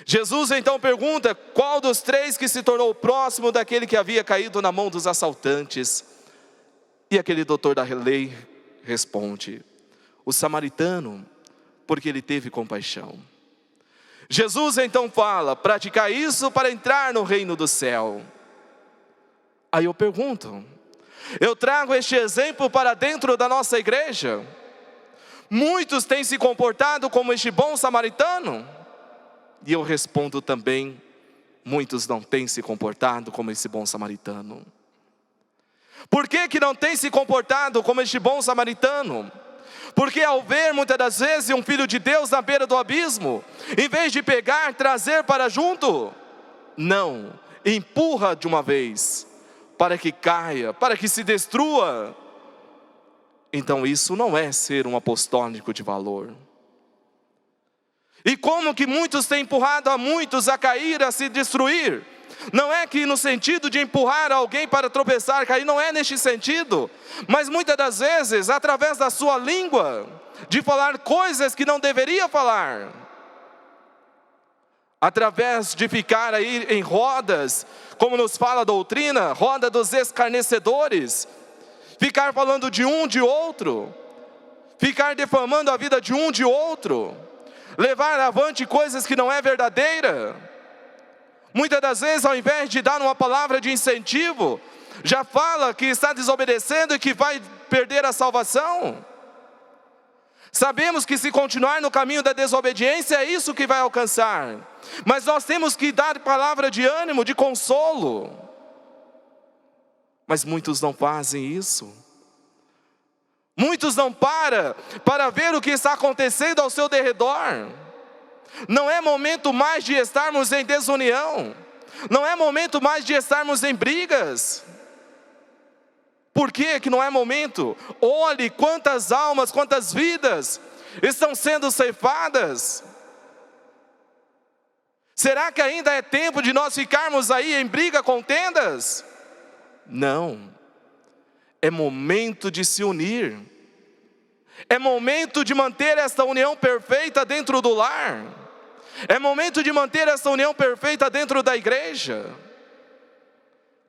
Jesus então pergunta: qual dos 3 que se tornou próximo daquele que havia caído na mão dos assaltantes? E aquele doutor da lei responde: o samaritano, porque ele teve compaixão. Jesus então fala: praticar isso para entrar no reino do céu. Aí eu pergunto, eu trago este exemplo para dentro da nossa igreja. Muitos têm se comportado como este bom samaritano? E eu respondo também, muitos não têm se comportado como esse bom samaritano. Por que não têm se comportado como este bom samaritano? Porque ao ver muitas das vezes um filho de Deus na beira do abismo, em vez de pegar, trazer para junto, não, empurra de uma vez, para que caia, para que se destrua. Então isso não é ser um apostólico de valor. E como que muitos têm empurrado a muitos a cair, a se destruir? Não é que no sentido de empurrar alguém para tropeçar, cair, não é neste sentido. Mas muitas das vezes, através da sua língua, de falar coisas que não deveria falar. Através de ficar aí em rodas, como nos fala a doutrina, roda dos escarnecedores. Ficar falando de um, de outro. Ficar defamando a vida de um, de outro. Levar avante coisas que não é verdadeira. Muitas das vezes, ao invés de dar uma palavra de incentivo, já fala que está desobedecendo e que vai perder a salvação. Sabemos que se continuar no caminho da desobediência, é isso que vai alcançar. Mas nós temos que dar palavra de ânimo, de consolo. Mas muitos não fazem isso. Muitos não param para ver o que está acontecendo ao seu derredor. Não é momento mais de estarmos em desunião. Não é momento mais de estarmos em brigas. Por que não é momento? Olhe quantas almas, quantas vidas estão sendo ceifadas. Será que ainda é tempo de nós ficarmos aí em briga, contendas? Não. É momento de se unir. É momento de manter esta união perfeita dentro do lar. É momento de manter essa união perfeita dentro da igreja.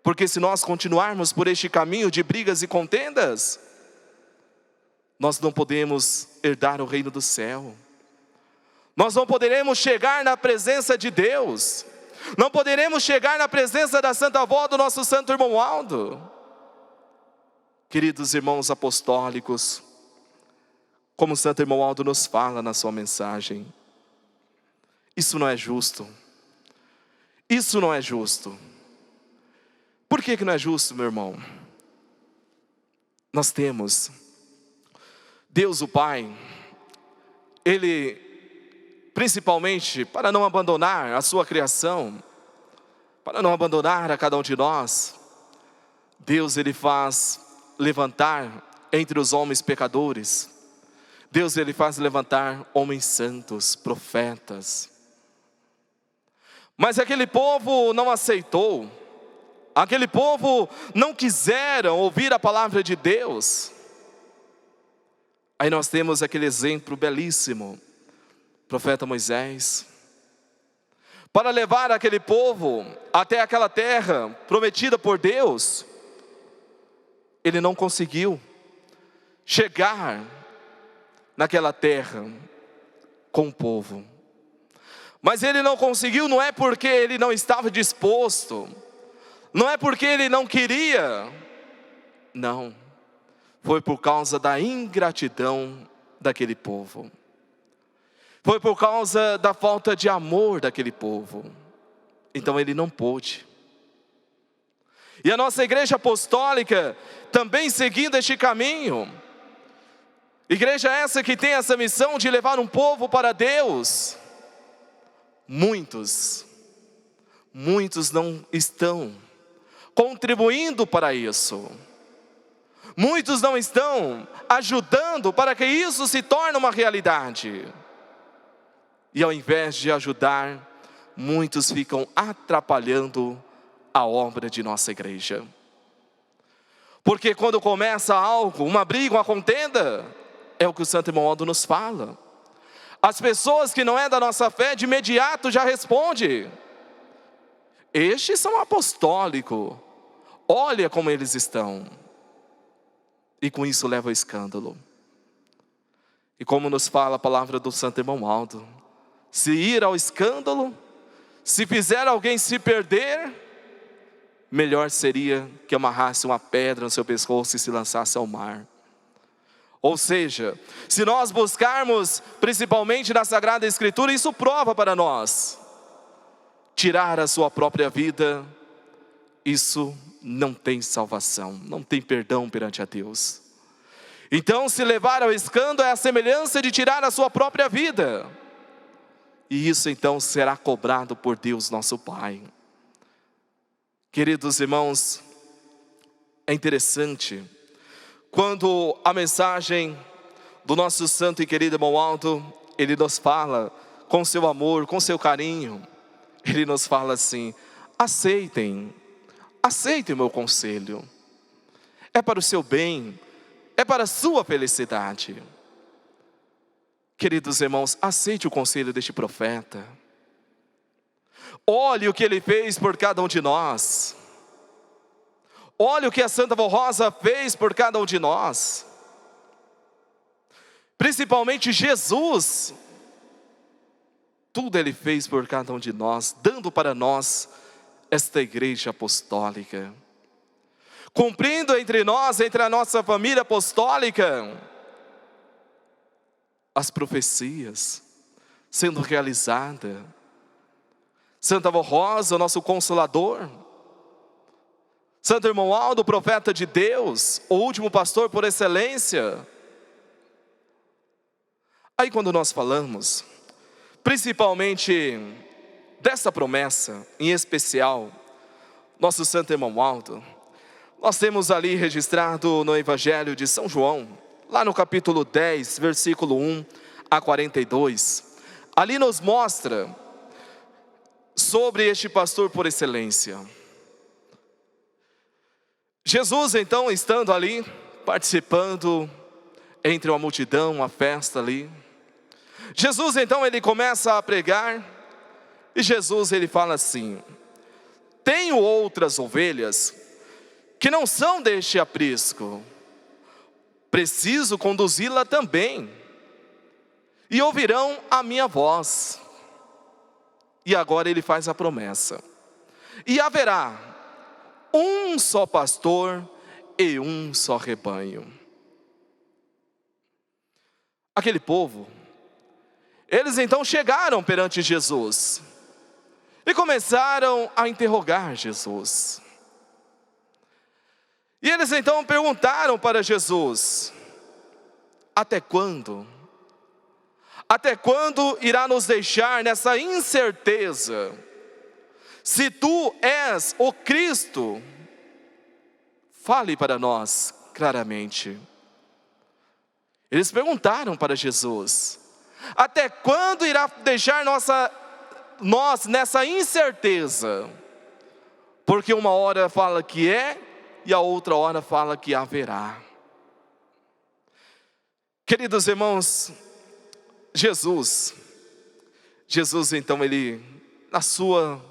Porque se nós continuarmos por este caminho de brigas e contendas, nós não podemos herdar o reino do céu. Nós não poderemos chegar na presença de Deus. Não poderemos chegar na presença da Santa Avó do nosso Santo Irmão Aldo. Queridos irmãos apostólicos, como o Santo Irmão Aldo nos fala na sua mensagem, isso não é justo. Isso não é justo. Por que não é justo, meu irmão? Nós temos Deus o Pai. Ele principalmente para não abandonar a sua criação, para não abandonar a cada um de nós, Deus ele faz levantar entre os homens pecadores, Deus ele faz levantar homens santos, profetas. Mas aquele povo não aceitou, aquele povo não quiseram ouvir a palavra de Deus. Aí nós temos aquele exemplo belíssimo, profeta Moisés, para levar aquele povo até aquela terra prometida por Deus. Ele não conseguiu chegar naquela terra com o povo. Mas ele não conseguiu, não é porque ele não estava disposto, não é porque ele não queria, não. Foi por causa da ingratidão daquele povo. Foi por causa da falta de amor daquele povo. Então ele não pôde. E a nossa igreja apostólica também seguindo este caminho. Igreja essa que tem essa missão de levar um povo para Deus. Muitos não estão contribuindo para isso. Muitos não estão ajudando para que isso se torne uma realidade. E ao invés de ajudar, muitos ficam atrapalhando a obra de nossa igreja. Porque quando começa algo, uma briga, uma contenda, é o que o Santo Irmão Aldo nos fala. As pessoas que não é da nossa fé, de imediato já responde: estes são apostólicos, olha como eles estão. E com isso leva ao escândalo. E como nos fala a palavra do Santo Irmão Aldo, se ir ao escândalo, se fizer alguém se perder, melhor seria que amarrasse uma pedra no seu pescoço e se lançasse ao mar. Ou seja, se nós buscarmos, principalmente na Sagrada Escritura, isso prova para nós, tirar a sua própria vida, isso não tem salvação, não tem perdão perante a Deus. Então, se levar ao escândalo é a semelhança de tirar a sua própria vida. E isso então será cobrado por Deus nosso Pai. Queridos irmãos, é interessante quando a mensagem do nosso santo e querido irmão Aldo, ele nos fala com seu amor, com seu carinho. Ele nos fala assim: aceitem o meu conselho. É para o seu bem, é para a sua felicidade. Queridos irmãos, aceite o conselho deste profeta. Olhe o que ele fez por cada um de nós. Olhe o que a Santa Vó Rosa fez por cada um de nós. Principalmente Jesus. Tudo ele fez por cada um de nós, dando para nós esta igreja apostólica. Cumprindo entre nós, entre a nossa família apostólica, as profecias sendo realizadas. Santa Vó Rosa, nosso consolador. Santo Irmão Aldo, profeta de Deus, o último pastor por excelência. Aí quando nós falamos, principalmente dessa promessa, em especial, nosso Santo Irmão Aldo, nós temos ali registrado no Evangelho de São João, lá no capítulo 10, versículo 1 a 42, ali nos mostra sobre este pastor por excelência. Jesus então, estando ali, participando entre uma multidão, uma festa ali, Jesus então ele começa a pregar, e Jesus ele fala assim: tenho outras ovelhas que não são deste aprisco, preciso conduzi-la também, e ouvirão a minha voz. E agora ele faz a promessa: e haverá um só pastor e um só rebanho. Aquele povo, eles então chegaram perante Jesus e começaram a interrogar Jesus. E eles então perguntaram para Jesus: até quando? Até quando irá nos deixar nessa incerteza? Se tu és o Cristo, fale para nós claramente. Eles perguntaram para Jesus: até quando irá deixar nós nessa incerteza? Porque uma hora fala que é, e a outra hora fala que haverá. Queridos irmãos, Jesus então, ele, na sua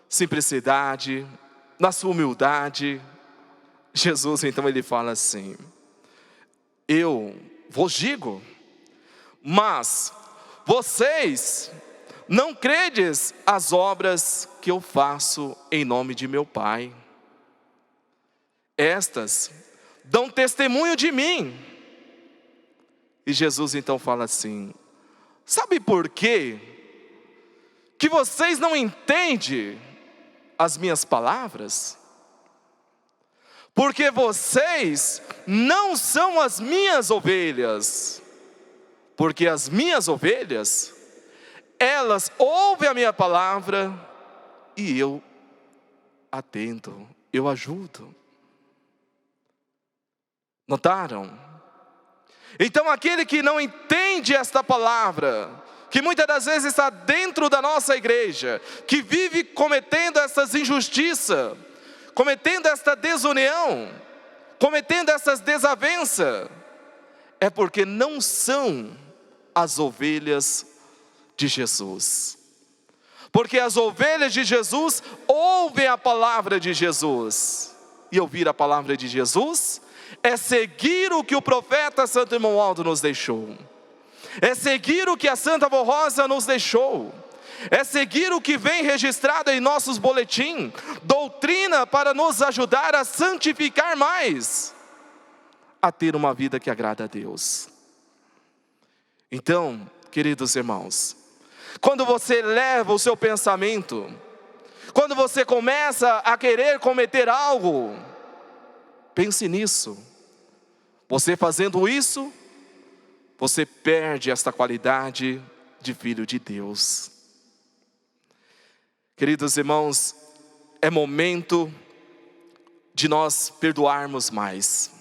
simplicidade, na sua humildade, Jesus então, ele fala assim: eu vos digo, mas vocês não credes as obras que eu faço em nome de meu Pai. Estas dão testemunho de mim. E Jesus então fala assim: sabe por quê que vocês não entendem as minhas palavras? Porque vocês não são as minhas ovelhas. Porque as minhas ovelhas, elas ouvem a minha palavra e eu atendo, eu ajudo. Notaram? Então aquele que não entende esta palavra, que muitas das vezes está dentro da nossa igreja, que vive cometendo essas injustiças, cometendo esta desunião, cometendo essas desavenças, é porque não são as ovelhas de Jesus. Porque as ovelhas de Jesus ouvem a palavra de Jesus. E ouvir a palavra de Jesus é seguir o que o profeta Santo Irmão Aldo nos deixou. É seguir o que a Santa Avó Rosa nos deixou. É seguir o que vem registrado em nossos boletins. Doutrina para nos ajudar a santificar mais, a ter uma vida que agrada a Deus. Então, queridos irmãos, quando você leva o seu pensamento, quando você começa a querer cometer algo, pense nisso. Você fazendo isso, você perde esta qualidade de filho de Deus. Queridos irmãos, é momento de nós perdoarmos mais.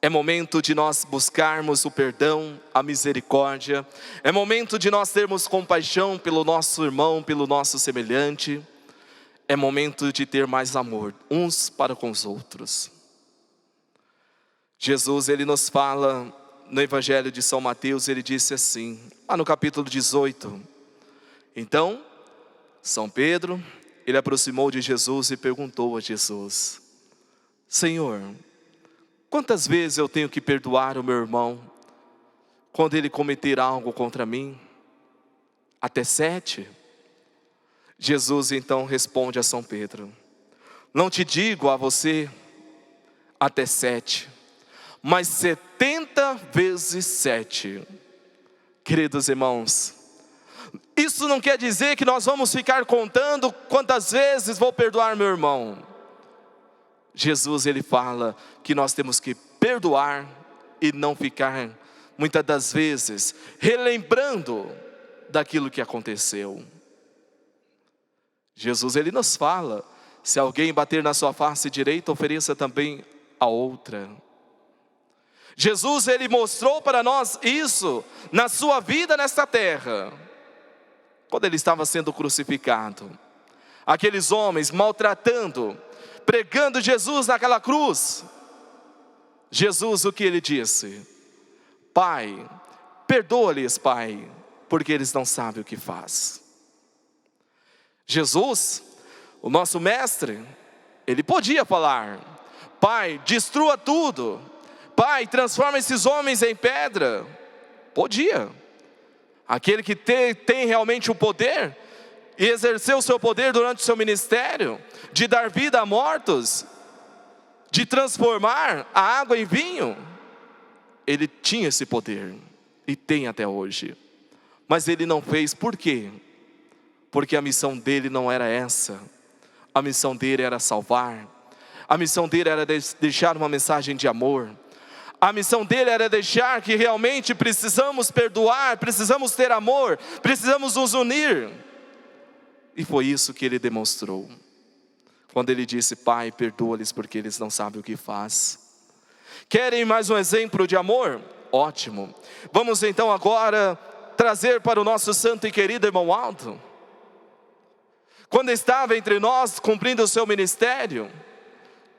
É momento de nós buscarmos o perdão, a misericórdia. É momento de nós termos compaixão pelo nosso irmão, pelo nosso semelhante. É momento de ter mais amor uns para com os outros. Jesus, ele nos fala no Evangelho de São Mateus, ele disse assim, lá no capítulo 18. Então, São Pedro, ele aproximou de Jesus e perguntou a Jesus: Senhor, quantas vezes eu tenho que perdoar o meu irmão quando ele cometer algo contra mim? Até 7? Jesus então responde a São Pedro: não te digo a você até 7, mas 70 vezes 7. Queridos irmãos, isso não quer dizer que nós vamos ficar contando quantas vezes vou perdoar meu irmão. Jesus, ele fala que nós temos que perdoar e não ficar, muitas das vezes, relembrando daquilo que aconteceu. Jesus, ele nos fala, se alguém bater na sua face direita, ofereça também a outra. Jesus, ele mostrou para nós isso na sua vida nesta terra. Quando ele estava sendo crucificado, aqueles homens maltratando, pregando Jesus naquela cruz. Jesus, o que ele disse? Pai, perdoa-lhes, Pai, porque eles não sabem o que faz. Jesus, o nosso mestre, ele podia falar: Pai, destrua tudo. Pai, transforma esses homens em pedra. Podia. Aquele que tem realmente o poder e exerceu o seu poder durante o seu ministério, de dar vida a mortos, de transformar a água em vinho, ele tinha esse poder e tem até hoje. Mas ele não fez, por quê? Porque a missão dele não era essa. A missão dele era salvar. A missão dele era deixar uma mensagem de amor. A missão dele era deixar que realmente precisamos perdoar, precisamos ter amor, precisamos nos unir. E foi isso que ele demonstrou. Quando ele disse: Pai, perdoa-lhes porque eles não sabem o que faz. Querem mais um exemplo de amor? Ótimo. Vamos então agora trazer para o nosso santo e querido irmão Aldo. Quando estava entre nós cumprindo o seu ministério,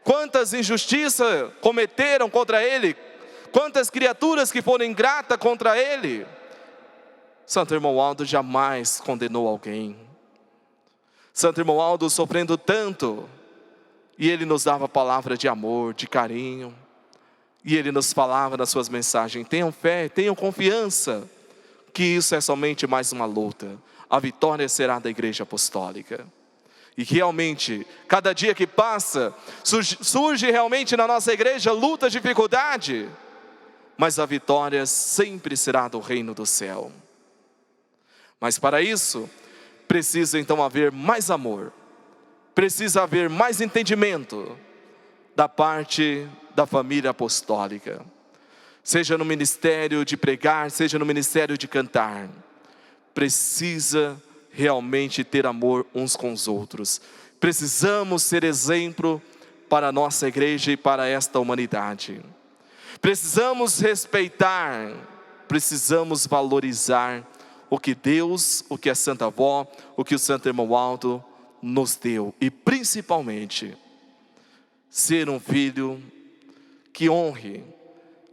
quantas injustiças cometeram contra ele, quantas criaturas que foram ingratas contra ele. Santo irmão Aldo jamais condenou alguém. Santo irmão Aldo sofrendo tanto, e ele nos dava palavra de amor, de carinho, e ele nos falava nas suas mensagens: tenham fé, tenham confiança, que isso é somente mais uma luta. A vitória será da Igreja Apostólica. E realmente, cada dia que passa, surge realmente na nossa igreja luta, dificuldade, mas a vitória sempre será do reino do céu. Mas para isso, precisa então haver mais amor, precisa haver mais entendimento da parte da família apostólica. Seja no ministério de pregar, seja no ministério de cantar, precisa realmente ter amor uns com os outros. Precisamos ser exemplo para a nossa igreja e para esta humanidade. Precisamos respeitar, precisamos valorizar o que Deus, o que a Santa Avó, o que o Santo Irmão Aldo nos deu. E principalmente, ser um filho que honre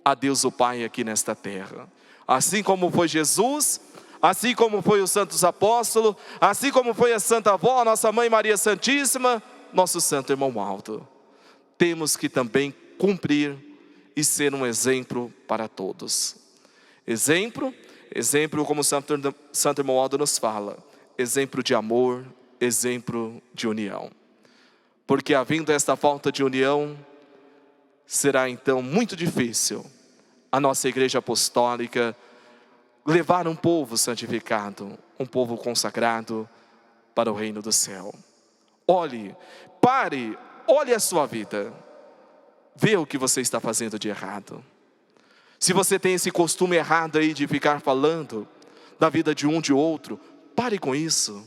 a Deus o Pai aqui nesta terra. Assim como foi Jesus, assim como foi os santos apóstolos, assim como foi a Santa Avó, a nossa Mãe Maria Santíssima, nosso Santo Irmão Aldo. Temos que também cumprir e ser um exemplo para todos. Exemplo como o Santo Irmão Aldo nos fala, exemplo de amor, exemplo de união. Porque havendo esta falta de união, será então muito difícil a nossa igreja apostólica levar um povo santificado, um povo consagrado para o reino do céu. Olhe a sua vida, vê o que você está fazendo de errado. Se você tem esse costume errado aí de ficar falando da vida de um de outro, pare com isso.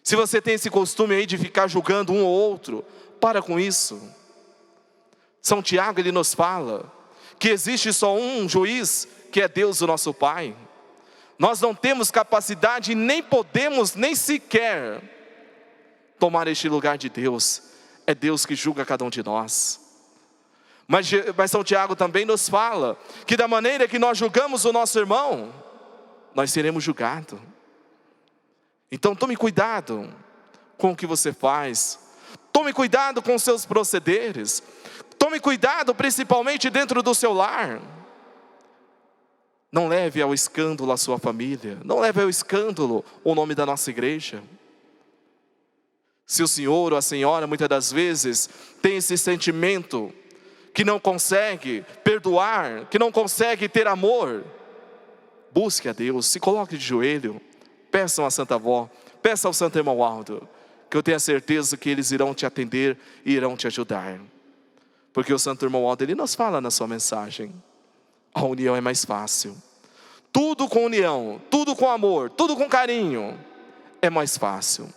Se você tem esse costume aí de ficar julgando um ou outro, para com isso. São Tiago, ele nos fala que existe só um juiz, que é Deus, o nosso Pai. Nós não temos capacidade, nem podemos, nem sequer tomar este lugar de Deus. É Deus que julga cada um de nós. Mas São Tiago também nos fala que da maneira que nós julgamos o nosso irmão, nós seremos julgados. Então tome cuidado com o que você faz. Tome cuidado com os seus procederes. Tome cuidado principalmente dentro do seu lar. Não leve ao escândalo a sua família. Não leve ao escândalo o nome da nossa igreja. Se o senhor ou a senhora muitas das vezes tem esse sentimento que não consegue perdoar, que não consegue ter amor, busque a Deus, se coloque de joelho, peçam à Santa Avó, peça ao Santo Irmão Aldo, que eu tenho a certeza que eles irão te atender e irão te ajudar. Porque o Santo Irmão Aldo, ele nos fala na sua mensagem, a união é mais fácil. Tudo com união, tudo com amor, tudo com carinho, é mais fácil.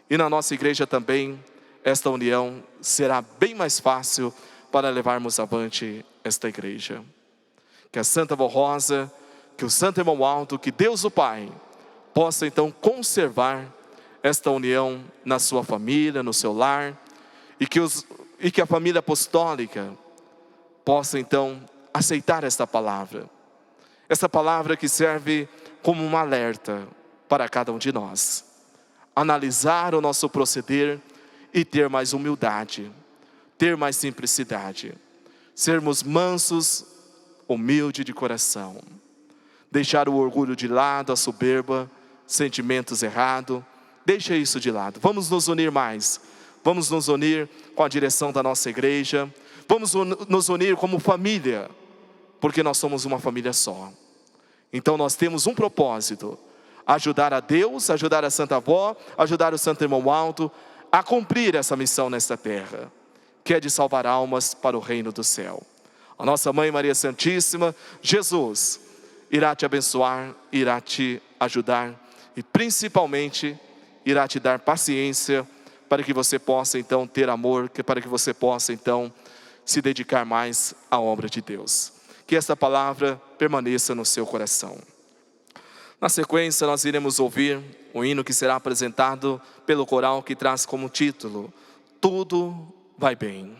E na nossa igreja também, esta união será bem mais fácil para levarmos avante esta igreja. Que a Santa Avó Rosa, que o Santo Irmão Aldo, que Deus o Pai, possa então conservar esta união na sua família, no seu lar, e que a família apostólica possa então aceitar esta palavra que serve como um alerta para cada um de nós. Analisar o nosso proceder e ter mais humildade, ter mais simplicidade, sermos mansos, humildes de coração, deixar o orgulho de lado, a soberba, sentimentos errados, deixa isso de lado. Vamos nos unir mais, vamos nos unir com a direção da nossa igreja, vamos nos unir como família, porque nós somos uma família só. Então nós temos um propósito: ajudar a Deus, ajudar a Santa Avó, ajudar o Santo Irmão Aldo a cumprir essa missão nesta terra, que é de salvar almas para o reino do céu. A nossa Mãe Maria Santíssima, Jesus irá te abençoar, irá te ajudar e principalmente irá te dar paciência para que você possa então ter amor, para que você possa então se dedicar mais à obra de Deus. Que esta palavra permaneça no seu coração. Na sequência nós iremos ouvir o hino que será apresentado pelo coral, que traz como título Tudo Vai Bem.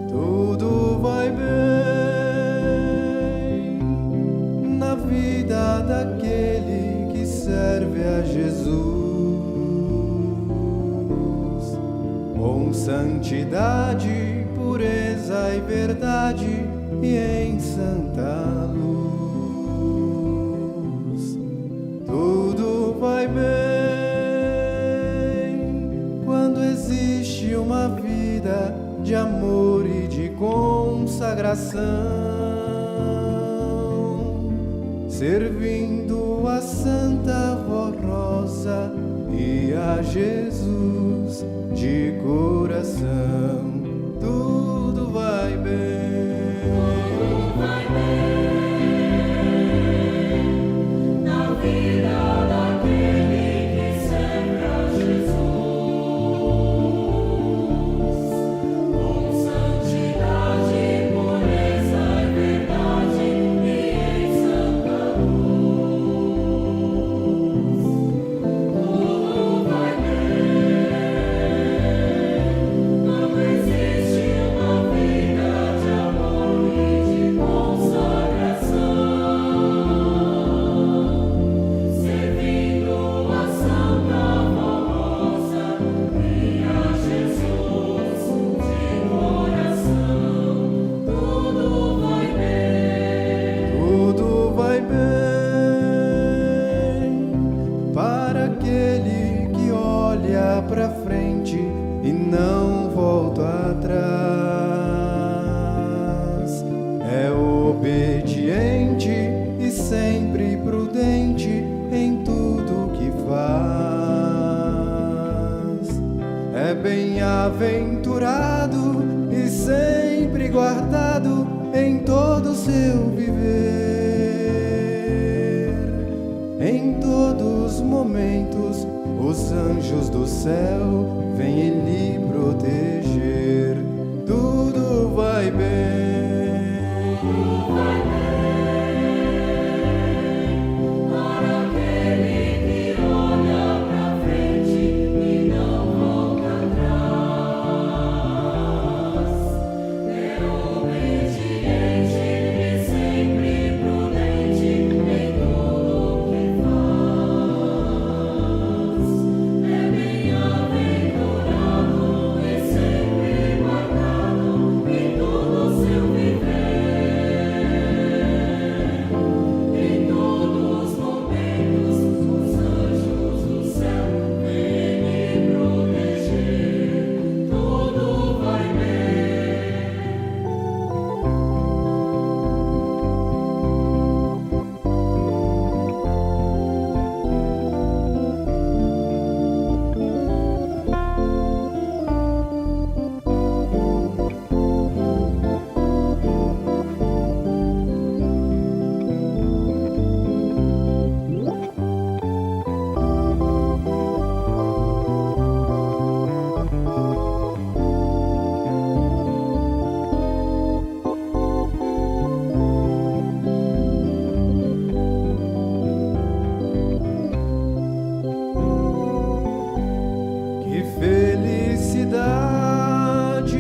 Tudo vai bem na vida daquele que serve a Jesus, com santidade, pureza e verdade, e em santa luz. Tudo vai bem quando existe uma vida de amor e de consagração, servindo a Santa Voz Rosa e a Jesus de coração. Tudo vai bem. Tudo vai bem na vida daquele que serve a Jesus, com santidade, pureza e verdade, e em santa luz. Tudo vai bem quando existe uma vida de amor e de consagração, servindo a Santa Rosa e a Jesus de coração. Tudo vai bem. Tudo vai bem para aquele que olha pra frente e não volta atrás. É obediente e sempre prudente em tudo que faz. É bem-aventurado e sempre guardado em todo o seu viver. Em todos os momentos, os anjos do céu vêm lhe proteger. Tudo vai bem. Tudo vai bem para aquele que olha pra frente e não volta atrás. É obediente e sempre prudente em tudo que faz. É bem-aventurado e sempre guardado em todo o seu viver. Em todos os momentos, os anjos do céu vêm lhe proteger. Tudo vai bem. Que felicidade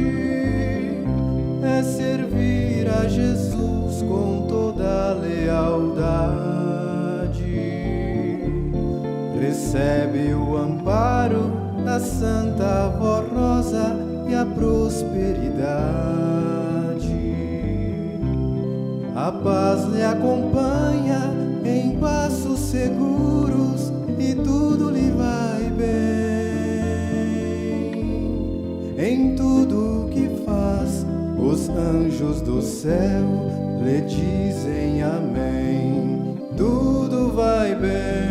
é servir a Jesus com toda a lealdade. Recebe o amparo da Santa Voz Rosa formosa e a prosperidade. A paz lhe acompanha em passos seguros e tudo lhe vai bem. Em tudo que faz, os anjos do céu lhe dizem amém. Tudo vai bem.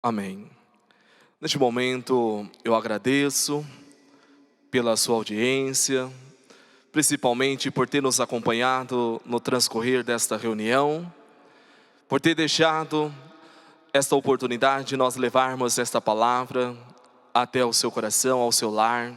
Amém. Neste momento eu agradeço pela sua audiência, principalmente por ter nos acompanhado no transcorrer desta reunião, por ter deixado esta oportunidade de nós levarmos esta palavra até o seu coração, ao seu lar.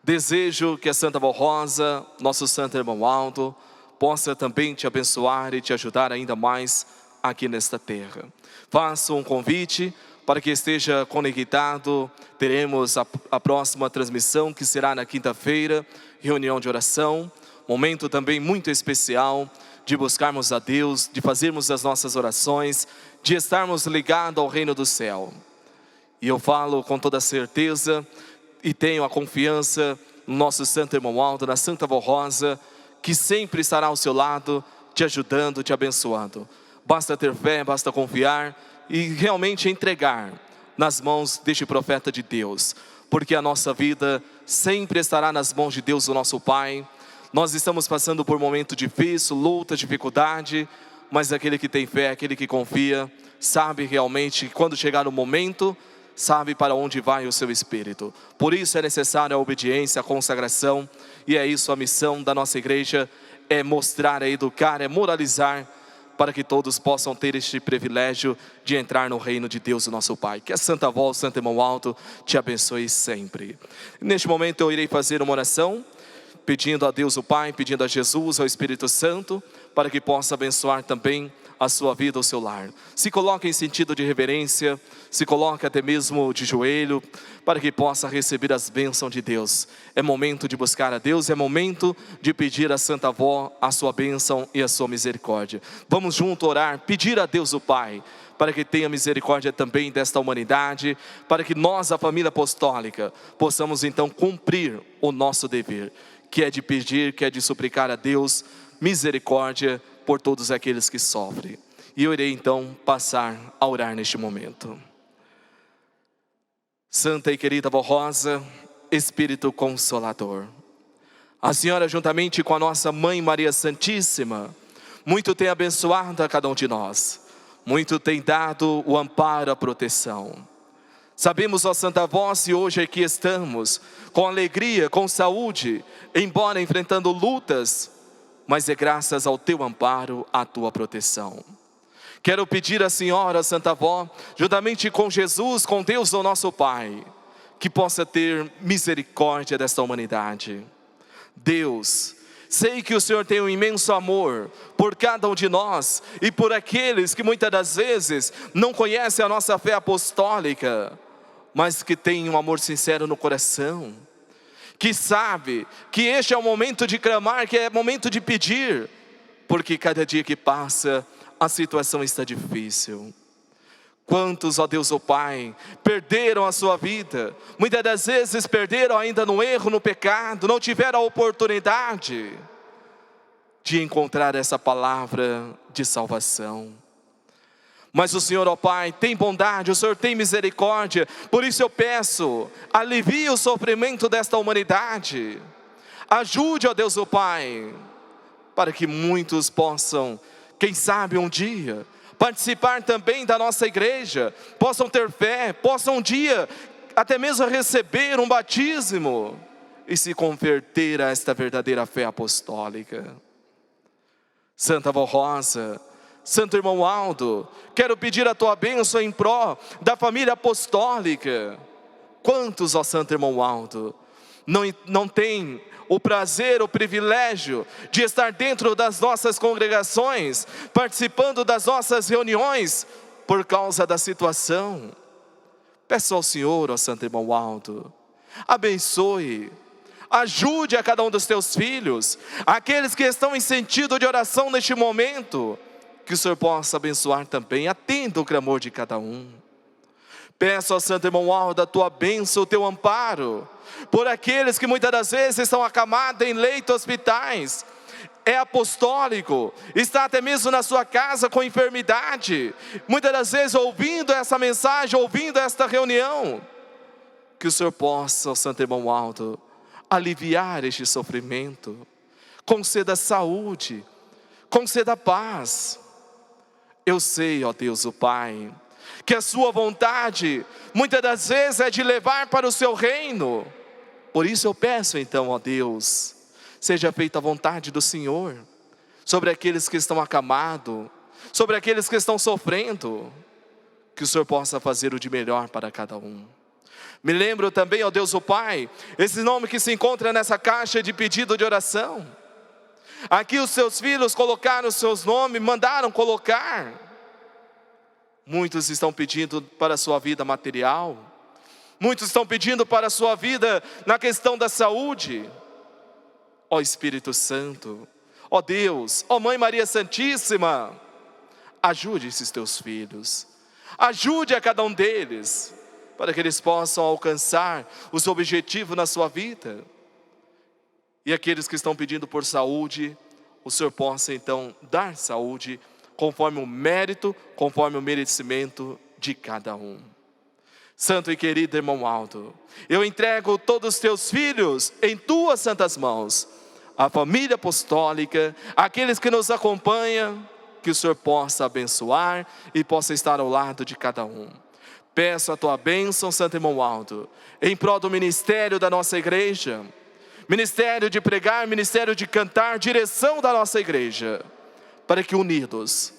Desejo que a Santa Vó Rosa, nosso Santo Irmão Aldo, possa também te abençoar e te ajudar ainda mais aqui nesta terra. Faço um convite para que esteja conectado. Teremos a próxima transmissão, que será na quinta-feira, reunião de oração, momento também muito especial de buscarmos a Deus, de fazermos as nossas orações, de estarmos ligados ao reino do céu. E eu falo com toda certeza e tenho a confiança no nosso Santo Irmão Aldo, na Santa Vó Rosa, que sempre estará ao seu lado, te ajudando, te abençoando. Basta ter fé, basta confiar e realmente entregar nas mãos deste profeta de Deus, porque a nossa vida sempre estará nas mãos de Deus, o nosso Pai. Nós estamos passando por um momento difícil, luta, dificuldade, mas aquele que tem fé, aquele que confia, sabe realmente que quando chegar o momento, sabe para onde vai o seu espírito. Por isso é necessária a obediência, a consagração, e é isso a missão da nossa igreja, é mostrar, é educar, é moralizar, para que todos possam ter este privilégio de entrar no reino de Deus, o nosso Pai. Que a Santa Vó, o Santo Irmão Aldo, te abençoe sempre. Neste momento eu irei fazer uma oração, pedindo a Deus o Pai, pedindo a Jesus, ao Espírito Santo, para que possa abençoar também a sua vida, o seu lar. Se coloque em sentido de reverência, se coloque até mesmo de joelho, para que possa receber as bênçãos de Deus. É momento de buscar a Deus, é momento de pedir à Santa Vó a sua bênção e a sua misericórdia. Vamos junto orar, pedir a Deus o Pai, para que tenha misericórdia também desta humanidade, para que nós, a família apostólica, possamos então cumprir o nosso dever, que é de pedir, que é de suplicar a Deus misericórdia por todos aqueles que sofrem. E eu irei então passar a orar neste momento. Santa e querida Vó Rosa, Espírito Consolador, a Senhora juntamente com a nossa Mãe Maria Santíssima, muito tem abençoado a cada um de nós, muito tem dado o amparo, a proteção. Sabemos, ó Santa Vó, se hoje aqui estamos com alegria, com saúde, embora enfrentando lutas, mas é graças ao teu amparo, à tua proteção. Quero pedir à Senhora, Santa Vó, juntamente com Jesus, com Deus, o nosso Pai, que possa ter misericórdia desta humanidade. Deus, sei que o Senhor tem um imenso amor por cada um de nós e por aqueles que muitas das vezes não conhecem a nossa fé apostólica, mas que têm um amor sincero no coração, que sabe que este é o momento de clamar, que é momento de pedir, porque cada dia que passa a situação está difícil. Quantos, ó Deus, ó Pai, perderam a sua vida, muitas das vezes perderam ainda no erro, no pecado, não tiveram a oportunidade de encontrar essa palavra de salvação. Mas o Senhor, ó Pai, tem bondade, o Senhor tem misericórdia, por isso eu peço, alivie o sofrimento desta humanidade, ajude, ó Deus, ó Pai, para que muitos possam, quem sabe um dia, participar também da nossa igreja, possam ter fé, possam um dia até mesmo receber um batismo e se converter a esta verdadeira fé apostólica. Santa Avó Rosa, Santo Irmão Aldo, quero pedir a tua bênção em pró da família apostólica. Quantos, ó Santo Irmão Aldo, não tem o prazer, o privilégio de estar dentro das nossas congregações, participando das nossas reuniões, por causa da situação? Peço ao Senhor, ó Santo Irmão Aldo, abençoe, ajude a cada um dos teus filhos, aqueles que estão em sentido de oração neste momento, que o Senhor possa abençoar também, atenda o clamor de cada um. Peço ao Santo Irmão Aldo a tua bênção, o teu amparo, por aqueles que muitas das vezes estão acamados em leitos hospitais, é apostólico, está até mesmo na sua casa com enfermidade, muitas das vezes ouvindo essa mensagem, ouvindo esta reunião, que o Senhor possa, ó Santo Irmão Aldo, aliviar este sofrimento, conceda saúde, conceda paz. Eu sei, ó Deus o Pai, que a sua vontade muitas das vezes é de levar para o seu reino. Por isso eu peço então, ó Deus, seja feita a vontade do Senhor sobre aqueles que estão acamados, sobre aqueles que estão sofrendo, que o Senhor possa fazer o de melhor para cada um. Me lembro também, ó Deus o Pai, esse nome que se encontra nessa caixa de pedido de oração. Aqui os seus filhos colocaram os seus nomes, mandaram colocar. Muitos estão pedindo para a sua vida material, muitos estão pedindo para a sua vida na questão da saúde. Ó Espírito Santo, ó Deus, ó Mãe Maria Santíssima, ajude esses teus filhos, ajude a cada um deles, para que eles possam alcançar os objetivos na sua vida. E aqueles que estão pedindo por saúde, o Senhor possa então dar saúde, conforme o mérito, conforme o merecimento de cada um. Santo e querido Irmão Aldo, eu entrego todos os teus filhos em tuas santas mãos, a família apostólica, aqueles que nos acompanham, que o Senhor possa abençoar e possa estar ao lado de cada um. Peço a tua bênção, Santo Irmão Aldo, em prol do ministério da nossa igreja, ministério de pregar, ministério de cantar, direção da nossa igreja, para que unidos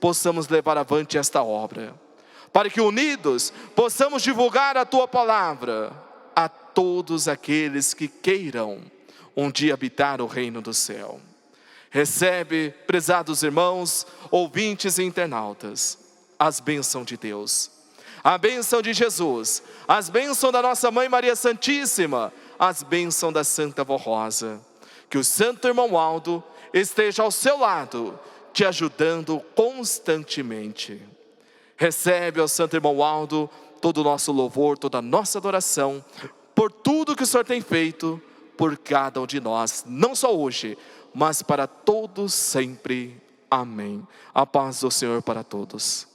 possamos levar avante esta obra, para que unidos possamos divulgar a tua palavra a todos aqueles que queiram um dia habitar o reino do céu. Recebe, prezados irmãos, ouvintes e internautas, as bênçãos de Deus, a bênção de Jesus, as bênçãos da nossa Mãe Maria Santíssima, as bênçãos da Santa Avó Rosa. Que o Santo Irmão Aldo esteja ao seu lado, te ajudando constantemente. Recebe, ó Santo Irmão Aldo, todo o nosso louvor, toda a nossa adoração, por tudo que o Senhor tem feito por cada um de nós, não só hoje, mas para todos sempre. Amém. A paz do Senhor para todos.